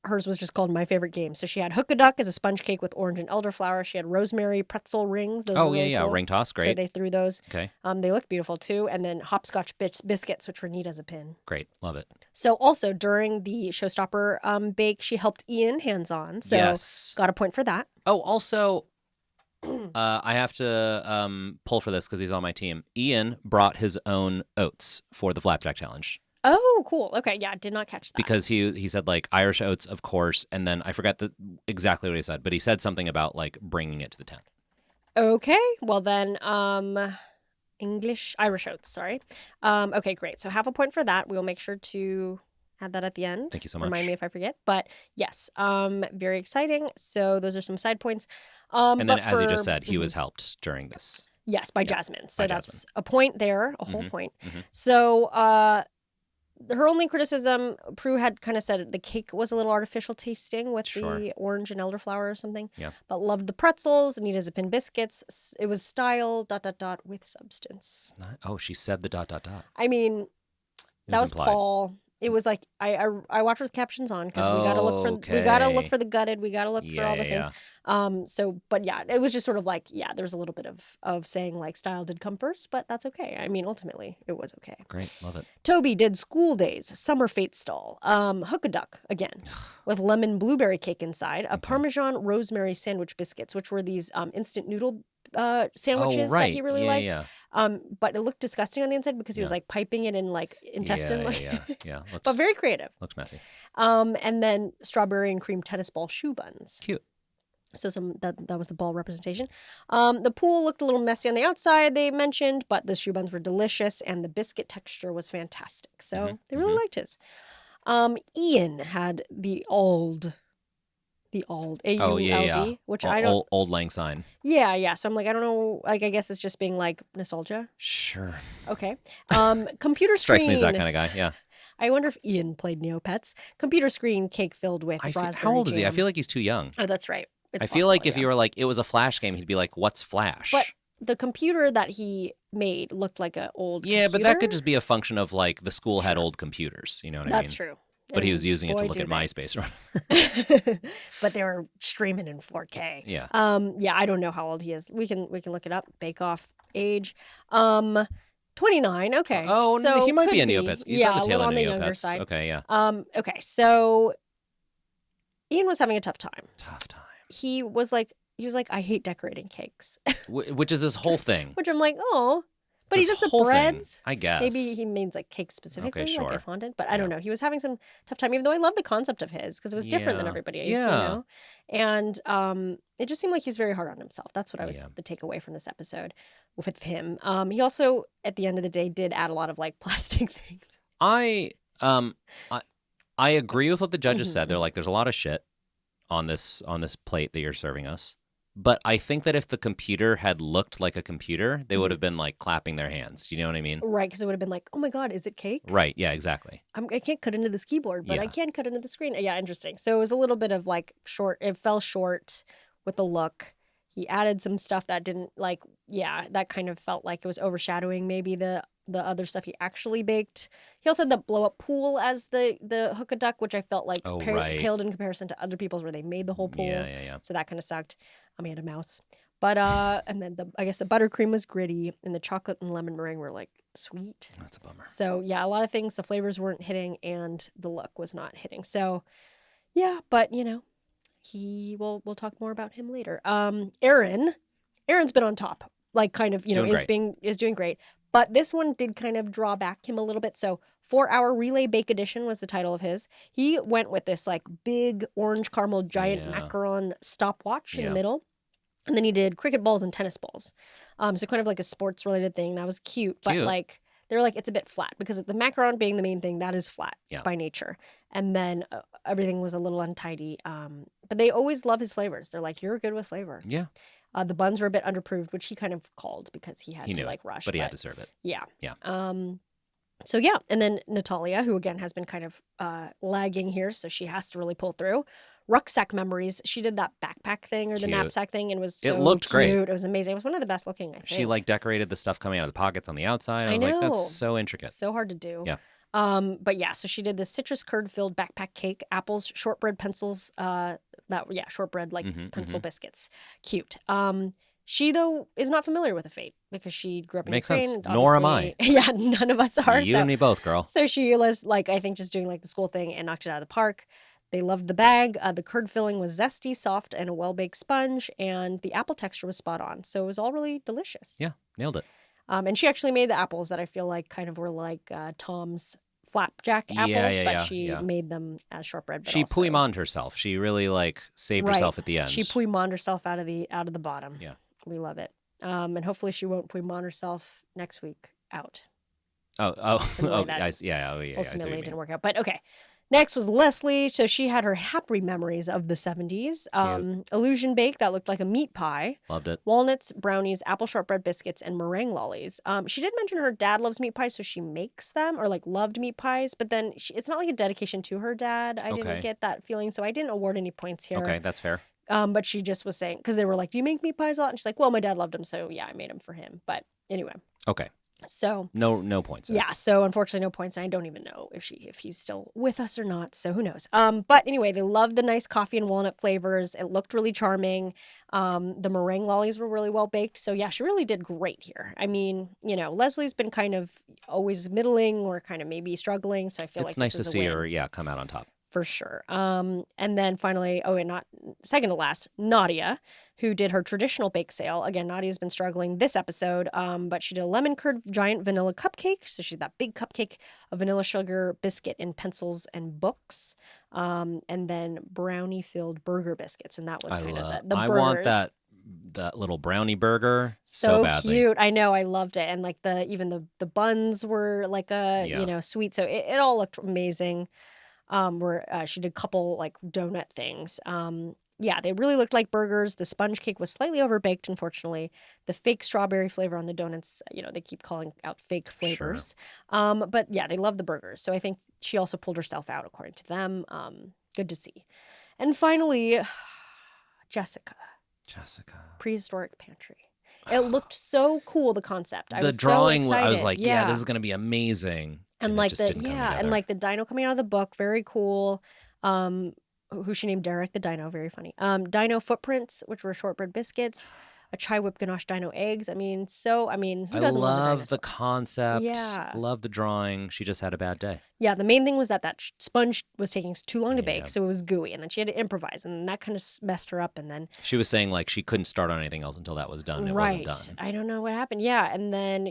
Hers was just called My Favorite Game. So she had Hook a Duck as a sponge cake with orange and elderflower. She had rosemary pretzel rings. Those were really cool. Ring toss, great. So they threw those. Okay. They looked beautiful too. And then hopscotch biscuits, which were neat as a pin. Great, love it. So also during the Showstopper bake, she helped Ian hands-on. So got a point for that. Oh, also, I have to pull for this because he's on my team. Ian brought his own oats for the Flapjack challenge. Oh, cool. Okay, yeah, did not catch that. Because he said like Irish oats, of course, and then I forgot exactly what he said, but he said something about like bringing it to the tent. Okay, well then, Irish oats, sorry. Okay, great. So half a point for that. We'll make sure to add that at the end. Thank you so much. Remind me if I forget. But yes, very exciting. So those are some side points. And then, as you just said, he was helped during this. Yes, by Jasmine. So that's Jasmine. a point there, a whole point. So her only criticism, Prue had kind of said the cake was a little artificial tasting with the orange and elderflower or something. Yeah. But loved the pretzels, neat as a pin biscuits. It was style, ... with substance. Oh, she said the ... I mean, that was implied. Paul. It was like I watched with captions on because we gotta look for the gutted, we gotta look for all the things. So, but yeah, it was just sort of like, yeah, there's a little bit of saying like style did come first, but that's okay. I mean, ultimately it was okay. Great, love it. Toby did School Days, Summer Fate Stall, Hook-a-Duck again, with lemon blueberry cake inside, a Parmesan rosemary sandwich biscuits, which were these instant noodle sandwiches that he really liked. But it looked disgusting on the inside because he was like piping it in like intestine. Yeah. But very creative. Looks messy. And then strawberry and cream tennis ball shoe buns. Cute. So that was the ball representation. The pool looked a little messy on the outside, they mentioned, but the shoe buns were delicious and the biscuit texture was fantastic. So they really liked his. Ian had the AULD, AULD, which I don't... Old Lang Syne. Yeah. So I'm like, I don't know. Like, I guess it's just being like nostalgia. Sure. Okay. Computer screen. Strikes me as that kind of guy, yeah. I wonder if Ian played Neopets. Computer screen cake filled with raspberry How old is he? jam. I feel like he's too young. Oh, that's right. I feel like if you were like, it was a Flash game, he'd be like, what's Flash? But the computer that he made looked like an old computer. Yeah, but that could just be a function of like the school had old computers. You know what I mean? That's true. But he was using it to look at MySpace. But they were streaming in 4K. Yeah. Yeah, I don't know how old he is. We can look it up. Bake Off age. 29. Okay. Oh, so he might be a Neopets. He's on the tail end of the younger side. Okay, yeah. Okay, so Ian was having a tough time. He was like, I hate decorating cakes. Which is his whole thing. Which I'm like, oh. But he does the breads. Thing, I guess. Maybe he means like cake specifically, okay, sure. like a fondant. But I don't know. He was having some tough time, even though I love the concept of his because it was different than everybody else, you know? And it just seemed like he's very hard on himself. That's what I was the takeaway from this episode with him. He also, at the end of the day, did add a lot of like plastic things. I agree with what the judges said. They're like, there's a lot of shit on this plate that you're serving us. But I think that if the computer had looked like a computer, they would have been like clapping their hands. Do you know what I mean? Right, because it would have been like, oh my God, is it cake? Right, yeah, exactly. I can't cut into this keyboard, but I can cut into the screen. Yeah, interesting. So it was a little bit of like it fell short with the look. He added some stuff that didn't like, that kind of felt like it was overshadowing maybe the other stuff he actually baked. He also had the blow-up pool as the Hook-a-Duck, which I felt like paled in comparison to other people's where they made the whole pool. Yeah. So that kind of sucked. I had a mouse. But, and then I guess the buttercream was gritty and the chocolate and lemon meringue were like sweet. That's a bummer. So yeah, a lot of things, the flavors weren't hitting and the look was not hitting. So yeah, but you know, we'll talk more about him later. Aaron's been on top, like kind of, is doing great. But this one did kind of draw back him a little bit. So 4-Hour Relay Bake Edition was the title of his. He went with this like big orange caramel giant macaron stopwatch in the middle. And then he did cricket balls and tennis balls. So kind of like a sports related thing. That was cute. But like, they're like, it's a bit flat because the macaron being the main thing, that is flat by nature. And then everything was a little untidy. But they always love his flavors. They're like, you're good with flavor. Yeah. The buns were a bit underproofed, which he kind of called because he had to like rush. But he had to serve it. Yeah. Yeah. So yeah, and then Natalia, who again has been kind of lagging here, so she has to really pull through. Rucksack Memories, she did that backpack thing or the knapsack thing and was so it looked cute. Great. It was amazing. It was one of the best looking, I think. She like decorated the stuff coming out of the pockets on the outside. I was know. like, that's so intricate. So hard to do. Yeah. But yeah, so she did this citrus curd filled backpack cake, apples, shortbread pencils, shortbread like pencil biscuits. Cute. She, though, is not familiar with the fate because she grew up in Ukraine. Makes sense. Nor am I. Yeah, none of us are. You and me both, girl. So she was, like, I think just doing, like, the school thing and knocked it out of the park. They loved the bag. The curd filling was zesty, soft, and a well-baked sponge, and the apple texture was spot on. So it was all really delicious. Yeah, nailed it. And she actually made the apples that I feel like kind of were like Tom's Flapjack apples, but she made them as shortbread. But she puimoned herself. She really like saved herself at the end. She puimoned herself out of the bottom. Yeah, we love it. And hopefully she won't puimon herself next week out. Ultimately, it didn't work out. But okay. Next was Leslie. So she had her happy memories of the 70s. Illusion bake that looked like a meat pie. Loved it. Walnuts, brownies, apple shortbread biscuits, and meringue lollies. She did mention her dad loves meat pies, so she makes them or like loved meat pies. But then it's not like a dedication to her dad. I didn't get that feeling, so I didn't award any points here. Okay, that's fair. But she just was saying, because they were like, do you make meat pies a lot? And she's like, well, my dad loved them, so yeah, I made them for him. But anyway. Okay. So no points. Yeah, so unfortunately no points. I don't even know if he's still with us or not, so who knows. But anyway, they loved the nice coffee and walnut flavors. It looked really charming. The meringue lollies were really well baked. So yeah, she really did great here. I mean, Leslie's been kind of always middling or kind of maybe struggling, so I feel it's nice to see her come out on top. For sure. And then finally, not second to last, Nadia, who did her traditional bake sale. Again, Nadia's been struggling this episode, but she did a lemon curd giant vanilla cupcake. So she did that big cupcake, a vanilla sugar biscuit in pencils and books, and then brownie filled burger biscuits. And that was kind of the burgers. I want that little brownie burger so badly. Cute. I know. I loved it. And like even the buns were like sweet. So it all looked amazing. Where she did a couple like donut things. They really looked like burgers. The sponge cake was slightly overbaked, unfortunately. The fake strawberry flavor on the donuts, they keep calling out fake flavors. Sure. But yeah, they love the burgers. So I think she also pulled herself out, according to them. Good to see. And finally, Jessica. Prehistoric Pantry. It looked so cool, the concept. I was drawing, so excited. I was like, this is going to be amazing. And like the dino coming out of the book, very cool. Who she named Derek the Dino, very funny. Dino footprints, which were shortbread biscuits, a chai whip ganache dino eggs. I mean, who doesn't love the concept. Yeah, love the drawing. She just had a bad day. Yeah, the main thing was that sponge was taking too long to bake, so it was gooey, and then she had to improvise, and that kind of messed her up. And then she was saying like she couldn't start on anything else until that was done. It wasn't done. I don't know what happened. Yeah, and then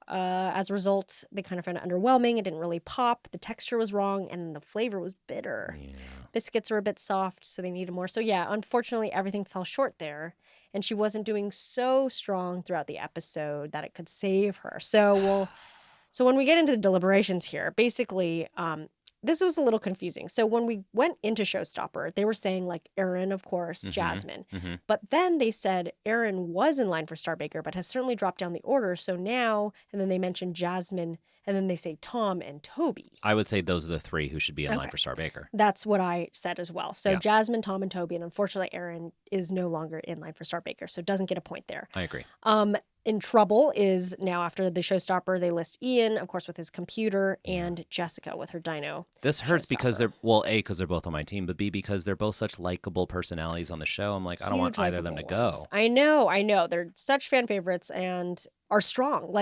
as a result, they kind of found it underwhelming. It didn't really pop. The texture was wrong, and the flavor was bitter. Yeah. Biscuits were a bit soft, so they needed more. So yeah, unfortunately, everything fell short there. And she wasn't doing so strong throughout the episode that it could save her. So when we get into the deliberations here, basically, this was a little confusing. So when we went into Showstopper, they were saying like Erin, of course, Jasmine. Mm-hmm. But then they said Erin was in line for Star Baker, but has certainly dropped down the order. So now, and then they mentioned Jasmine, and then they say Tom and Toby. I would say those are the three who should be in line for Star Baker. That's what I said as well. So Jasmine, Tom, and Toby, and unfortunately Erin is no longer in line for Star Baker, so doesn't get a point there. I agree. In trouble is now after the Showstopper, they list Ian, of course, with his computer, and Jessica with her dino. This hurts because they're because they're both on my team, but B, because they're both such likable personalities on the show. I'm like, I don't want either of them to go. I know. They're such fan favorites and are strong,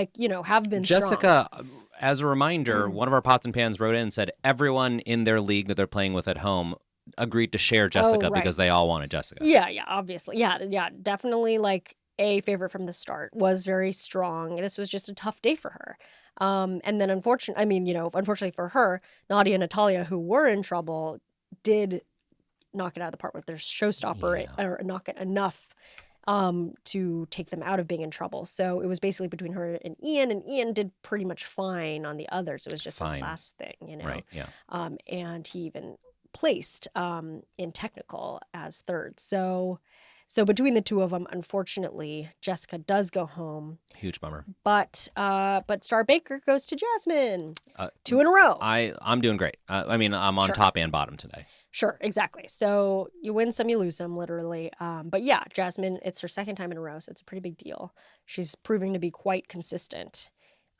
have been Jessica, strong. As a reminder, one of our Pots and Pans wrote in and said everyone in their league that they're playing with at home agreed to share Jessica because they all wanted Jessica. Yeah, obviously. Yeah, definitely a favorite from the start, was very strong. This was just a tough day for her. And then unfortunately for her, Nadia and Natalia, who were in trouble, did knock it out of the park with their Showstopper, or knock it enough to take them out of being in trouble. So it was basically between her and Ian did pretty much fine on the others. It was just his last thing, Right, yeah. And he even placed in technical as third. So between the two of them, unfortunately, Jessica does go home. Huge bummer. But Star Baker goes to Jasmine. 2 in a row. I'm doing great. I'm on top and bottom today. Sure, exactly. So you win some, you lose some, literally. But yeah, Jasmine, it's her second time in a row, so it's a pretty big deal. She's proving to be quite consistent.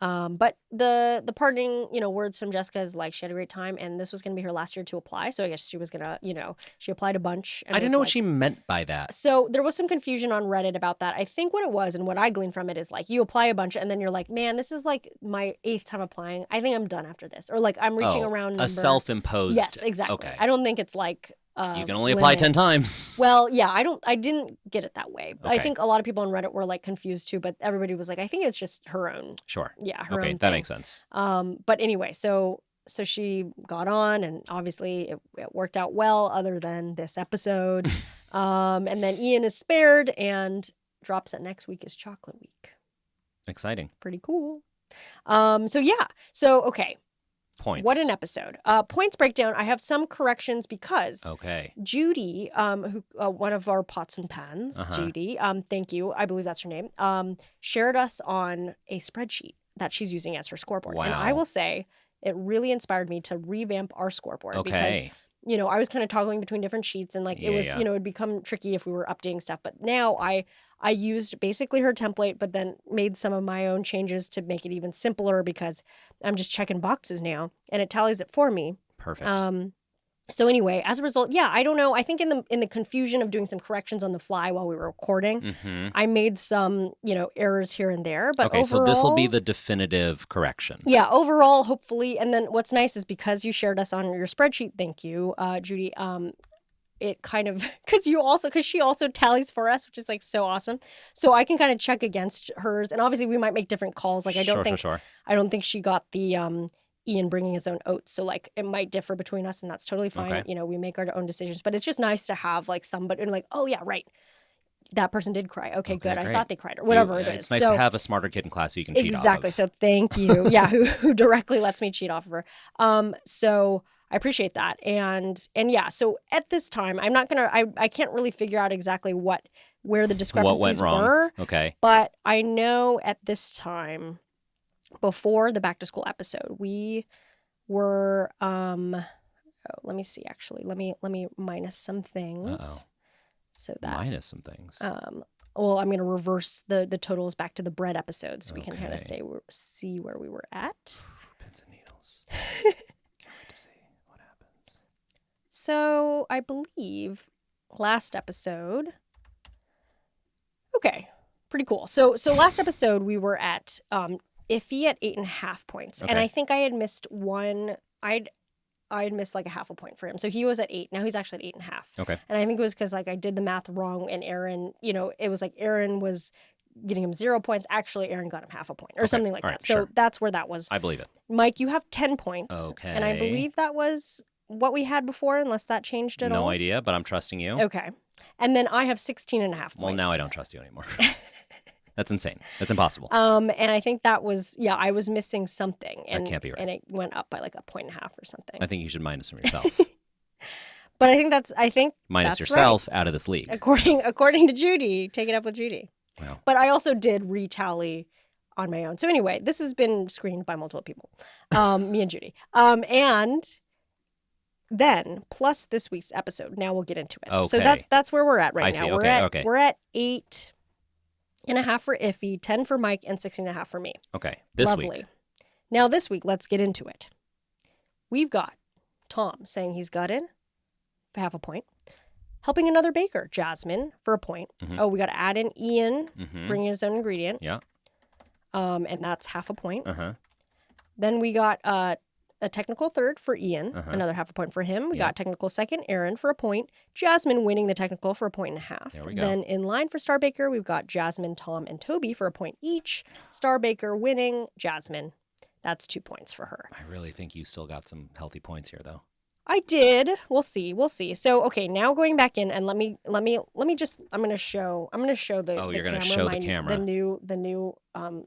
But the parting, words from Jessica is like she had a great time, and this was going to be her last year to apply. So I guess she was going to, she applied a bunch. And I didn't know what she meant by that. So there was some confusion on Reddit about that. I think what it was and what I gleaned from it is like you apply a bunch and then you're like, man, this is like my 8th time applying. I think I'm done after this. Or like I'm reaching around number. A self-imposed. Yes, exactly. Okay. I don't think it's like you can only apply 10 times. Well, yeah, I didn't get it that way. Okay. I think a lot of people on Reddit were like confused too, but everybody was like, I think it's just her own. Sure. Yeah, her own Okay, that makes sense. But anyway, so she got on and obviously it worked out well other than this episode. And then Ian is spared and drops that next week is chocolate week. Exciting. Pretty cool. So okay. Points. What an episode. Points breakdown. I have some corrections because Judy, who one of our pots and pans, Judy, thank you. I believe that's her name, shared us on a spreadsheet that she's using as her scoreboard. Wow. And I will say it really inspired me to revamp our scoreboard because, I was kind of toggling between different sheets and like it was, it'd become tricky if we were updating stuff. But now I used basically her template, but then made some of my own changes to make it even simpler because I'm just checking boxes now and it tallies it for me. Perfect. So anyway, as a result, I don't know. I think in the confusion of doing some corrections on the fly while we were recording, I made some, errors here and there. But overall, so this will be the definitive correction. Yeah, overall, hopefully. And then what's nice is because you shared us on your spreadsheet, thank you, Judy, it kind of, because she also tallies for us, which is like so awesome. So I can kind of check against hers. And obviously we might make different calls. Like I don't think she got the Ian bringing his own oats. So like it might differ between us and that's totally fine. Okay. We make our own decisions, but it's just nice to have like somebody and like, oh yeah, right. That person did cry. Okay, good. Great. I thought they cried or whatever it is. It's nice to have a smarter kid in class who you can cheat off of. Exactly. So thank you. Yeah. Who directly lets me cheat off of her. So I appreciate that. And yeah, so at this time, I can't really figure out exactly where the discrepancies were. Okay. But I know at this time, before the back to school episode, we were, let me see, actually, let me minus some things. Uh-oh. So that. Minus some things. Well, I'm going to reverse the totals back to the bread episode so we can kind of see where we were at. Pins and needles. So I believe last episode. Okay, pretty cool. So last episode we were at iffy at 8.5 points, and I think I had missed one. I had missed like a half a point for him, so he was at 8. Now he's actually at 8.5. Okay, and I think it was because like I did the math wrong, and Aaron, it was like Aaron was getting him 0 points. Actually, Aaron got him half a point or something like that. So that's where that was. I believe it. Mike, you have 10 points. Okay, and I believe that was what we had before, unless that changed at all. No idea, but I'm trusting you. Okay. And then I have 16.5 points. Well, now I don't trust you anymore. That's insane. That's impossible. And I think that was, I was missing something. And, that can't be right. And it went up by like 1.5 points or something. I think you should minus from yourself. But I think minus yourself out of this league. According to Judy. Take it up with Judy. Wow. But I also did retally on my own. So anyway, this has been screened by multiple people. Me and Judy. And then plus this week's episode. Now we'll get into it. Okay. So that's where we're at right now. Okay. We're at 8.5 for Iffy, 10 for Mike, and 16.5 for me. Okay. Lovely. Week. Now this week, let's get into it. We've got Tom saying he's got in for half a point. Helping another baker, Jasmine, for a point. Mm-hmm. Oh, we got to add in Ian, bringing his own ingredient. Yeah. And that's half a point. Uh-huh. Then we got a technical third for Ian, another half a point for him. We got technical second, Aaron, for a point. Jasmine winning the technical for 1.5 points. There we go. Then in line for Star Baker, we've got Jasmine, Tom, and Toby for a point each. Star Baker winning, Jasmine. That's 2 points for her. I really think you still got some healthy points here, though. I did. We'll see. So okay, now going back in and let me just I'm gonna show the you're gonna show the camera the new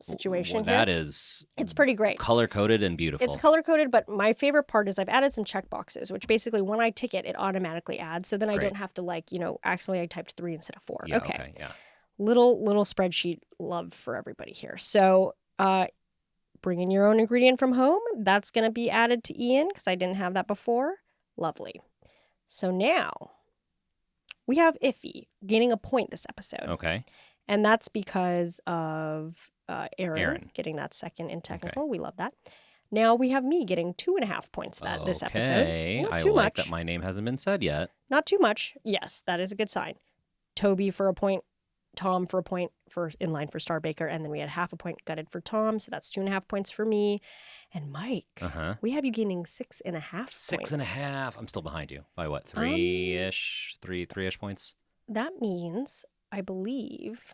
situation well, here. That is it's pretty great. Color coded and beautiful. It's color coded, but my favorite part is I've added some check boxes, which basically when I tick it automatically adds. So then I don't have to actually I typed 3 instead of 4. Yeah, okay. Yeah. Little spreadsheet love for everybody here. So bring in your own ingredient from home. That's gonna be added to Ian because I didn't have that before. Lovely. So now we have Iffy gaining a point this episode. Okay. And that's because of Aaron getting that second in technical. Okay. We love that. Now we have me getting 2.5 points this episode. Not too much. That my name hasn't been said yet. Not too much. Yes, that is a good sign. Toby for a point, Tom for a point for in line for Star Baker, and then we had 0.5 point gutted for Tom, so that's 2.5 points for me. And Mike, we have you gaining 6.5 points. 6.5. I'm still behind you by what? 3-ish points. That means, I believe.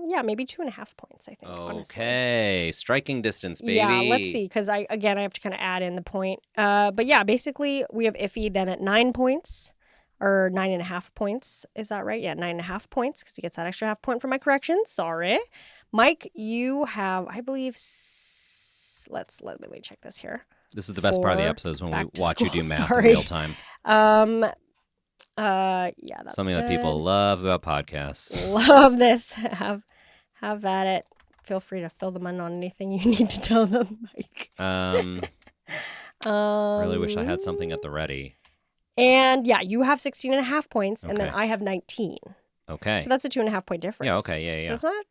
Yeah, maybe 2.5 points, I think, honestly. Okay, striking distance, baby. Yeah, let's see, because I have to kind of add in the point. But yeah, basically, we have Iffy then at 9 points, or 9.5 points. Is that right? Yeah, 9.5 points, because he gets that extra half point for my correction. Sorry. Mike, you have, I believe, let me check this here. This is the best part of the episose when we watch you do math in real time. Yeah, that's something that people love about podcasts. Love this. Have at it. Feel free to fill them in on anything you need to tell them, Mike. Really wish I had something at the ready. And yeah, you have 16.5 points, and then I have 19. Okay. So that's a 2.5 point difference. Yeah. Okay. Yeah. So it's not.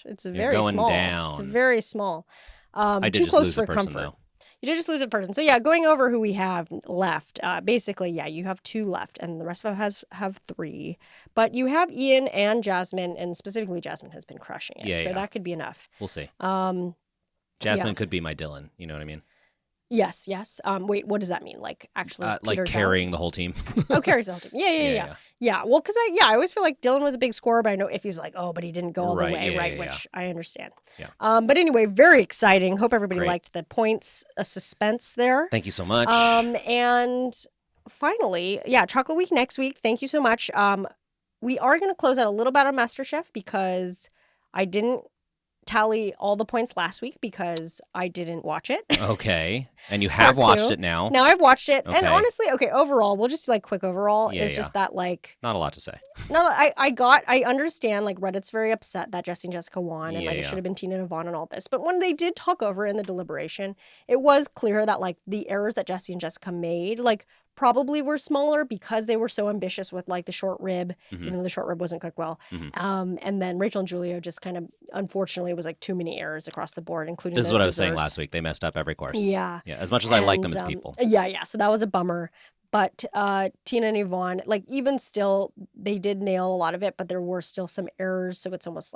It's very going small. Down. It's very small. I did too just close lose for a person, comfort. though. You did just lose a person. So yeah, going over who we have left, basically, yeah, you have 2 left, and the rest of us have 3. But you have Ian and Jasmine, and specifically Jasmine has been crushing it. So that could be enough. We'll see. Jasmine could be my Dylan. You know what I mean? Yes. Wait, what does that mean? Like actually like carrying the whole team. Carries the whole team. Yeah. Well, because I always feel like Dylan was a big scorer, but I know if he's like, but he didn't go all the way, which I understand. Yeah. But anyway, very exciting. Hope everybody liked the points, suspense there. Thank you so much. And finally, Chocolate Week next week. Thank you so much. We are going to close out a little bit on MasterChef because I didn't tally all the points last week because I didn't watch it. Okay. And you have watched it now. Now I've watched it. Okay. And honestly, overall, we'll just quick overall just that not a lot to say. No, I understand Reddit's very upset that Jesse and Jessica won and it should have been Tina and Yvonne and all this. But when they did talk over in the deliberation, it was clear that the errors that Jesse and Jessica made, probably were smaller because they were so ambitious with the short rib, even though the short rib wasn't cooked well. And then Rachel and Julio just kind of, unfortunately, it was too many errors across the board, including This is what I was saying last week. They messed up every course. Yeah. As much as I like them as people. Yeah. So that was a bummer. But Tina and Yvonne, even still, they did nail a lot of it, but there were still some errors. So it's almost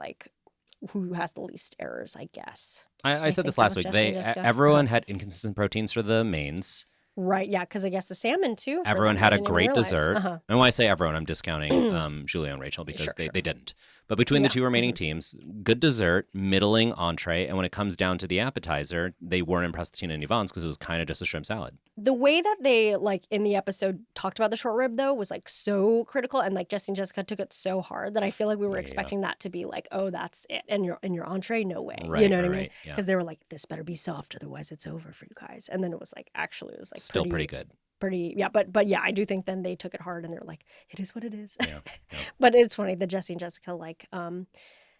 who has the least errors, I guess. I said this last week. Everyone had inconsistent proteins for the mains. Right, yeah, because I guess the salmon, too. Everyone had a great dessert. And when I say everyone, I'm discounting Julio and Rachel because they didn't. But between the 2 remaining teams, good dessert, middling entree, and when it comes down to the appetizer, they weren't impressed with Tina and Yvonne's because it was kind of just a shrimp salad. The way that they, in the episode, talked about the short rib, though, was, so critical, and, Jesse and Jessica took it so hard that I feel we were expecting that to be that's it. And your entree, no way. Right, you know what I mean? Because they were this better be soft, otherwise it's over for you guys. And then it was, actually, it was, still pretty good. But I do think then they took it hard and they're it is what it is. Yeah. But it's funny, the Jesse and Jessica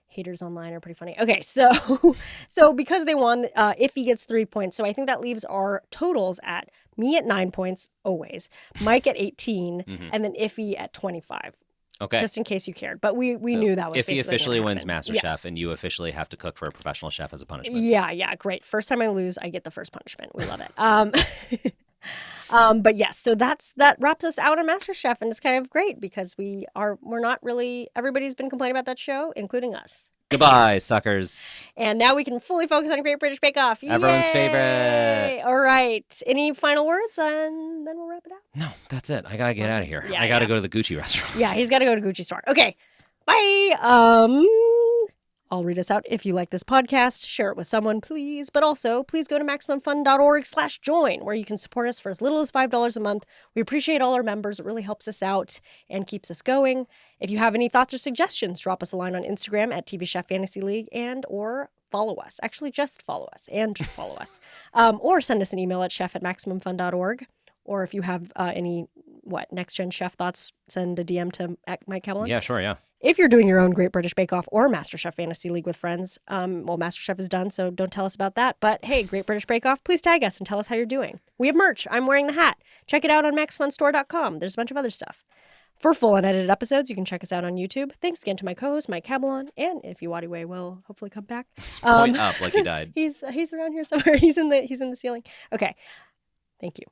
haters online are pretty funny. Okay, so because they won, Iffy gets 3 points. So I think that leaves our totals at me at 9 points always, Mike at 18, and then Iffy at 25. Okay. Just in case you cared. But we knew that was if he officially wins MasterChef yes. and you officially have to cook for a professional chef as a punishment. Yeah, great. First time I lose, I get the first punishment. We love it. But yes, so that wraps us out on MasterChef, and it's kind of great because we're not really, everybody's been complaining about that show, including us. Goodbye, suckers. And now we can fully focus on Great British Bake Off. Everyone's Yay! favorite. All right. Any final words, and then we'll wrap it out? No, that's it. I gotta get out of here. I gotta go to the Gucci restaurant. Yeah, he's got to go to Gucci store. Okay, bye. I'll read us out. If you like this podcast, share it with someone, please. But also, please go to MaximumFun.org/join, where you can support us for as little as $5 a month. We appreciate all our members. It really helps us out and keeps us going. If you have any thoughts or suggestions, drop us a line on Instagram at TV Chef Fantasy League or follow us. Actually, just follow us and follow us. Or send us an email at chef@MaximumFun.org. Or if you have any, Next Gen Chef thoughts, send a DM to Mike Kavlin. Yeah, sure, yeah. If you're doing your own Great British Bake Off or MasterChef Fantasy League with friends, MasterChef is done, so don't tell us about that. But hey, Great British Bake Off, please tag us and tell us how you're doing. We have merch. I'm wearing the hat. Check it out on MaxFunStore.com. There's a bunch of other stuff. For full unedited episodes, you can check us out on YouTube. Thanks again to my co-host, Mike Cabalon, and if Iwadiwe will hopefully come back. Point up like he died. He's around here somewhere. He's in the ceiling. Okay. Thank you.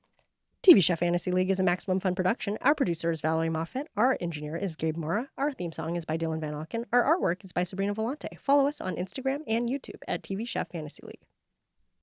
TV Chef Fantasy League is a Maximum Fun production. Our producer is Valerie Moffett. Our engineer is Gabe Mora. Our theme song is by Dylan Van Auken. Our artwork is by Sabrina Volante. Follow us on Instagram and YouTube at TV Chef Fantasy League.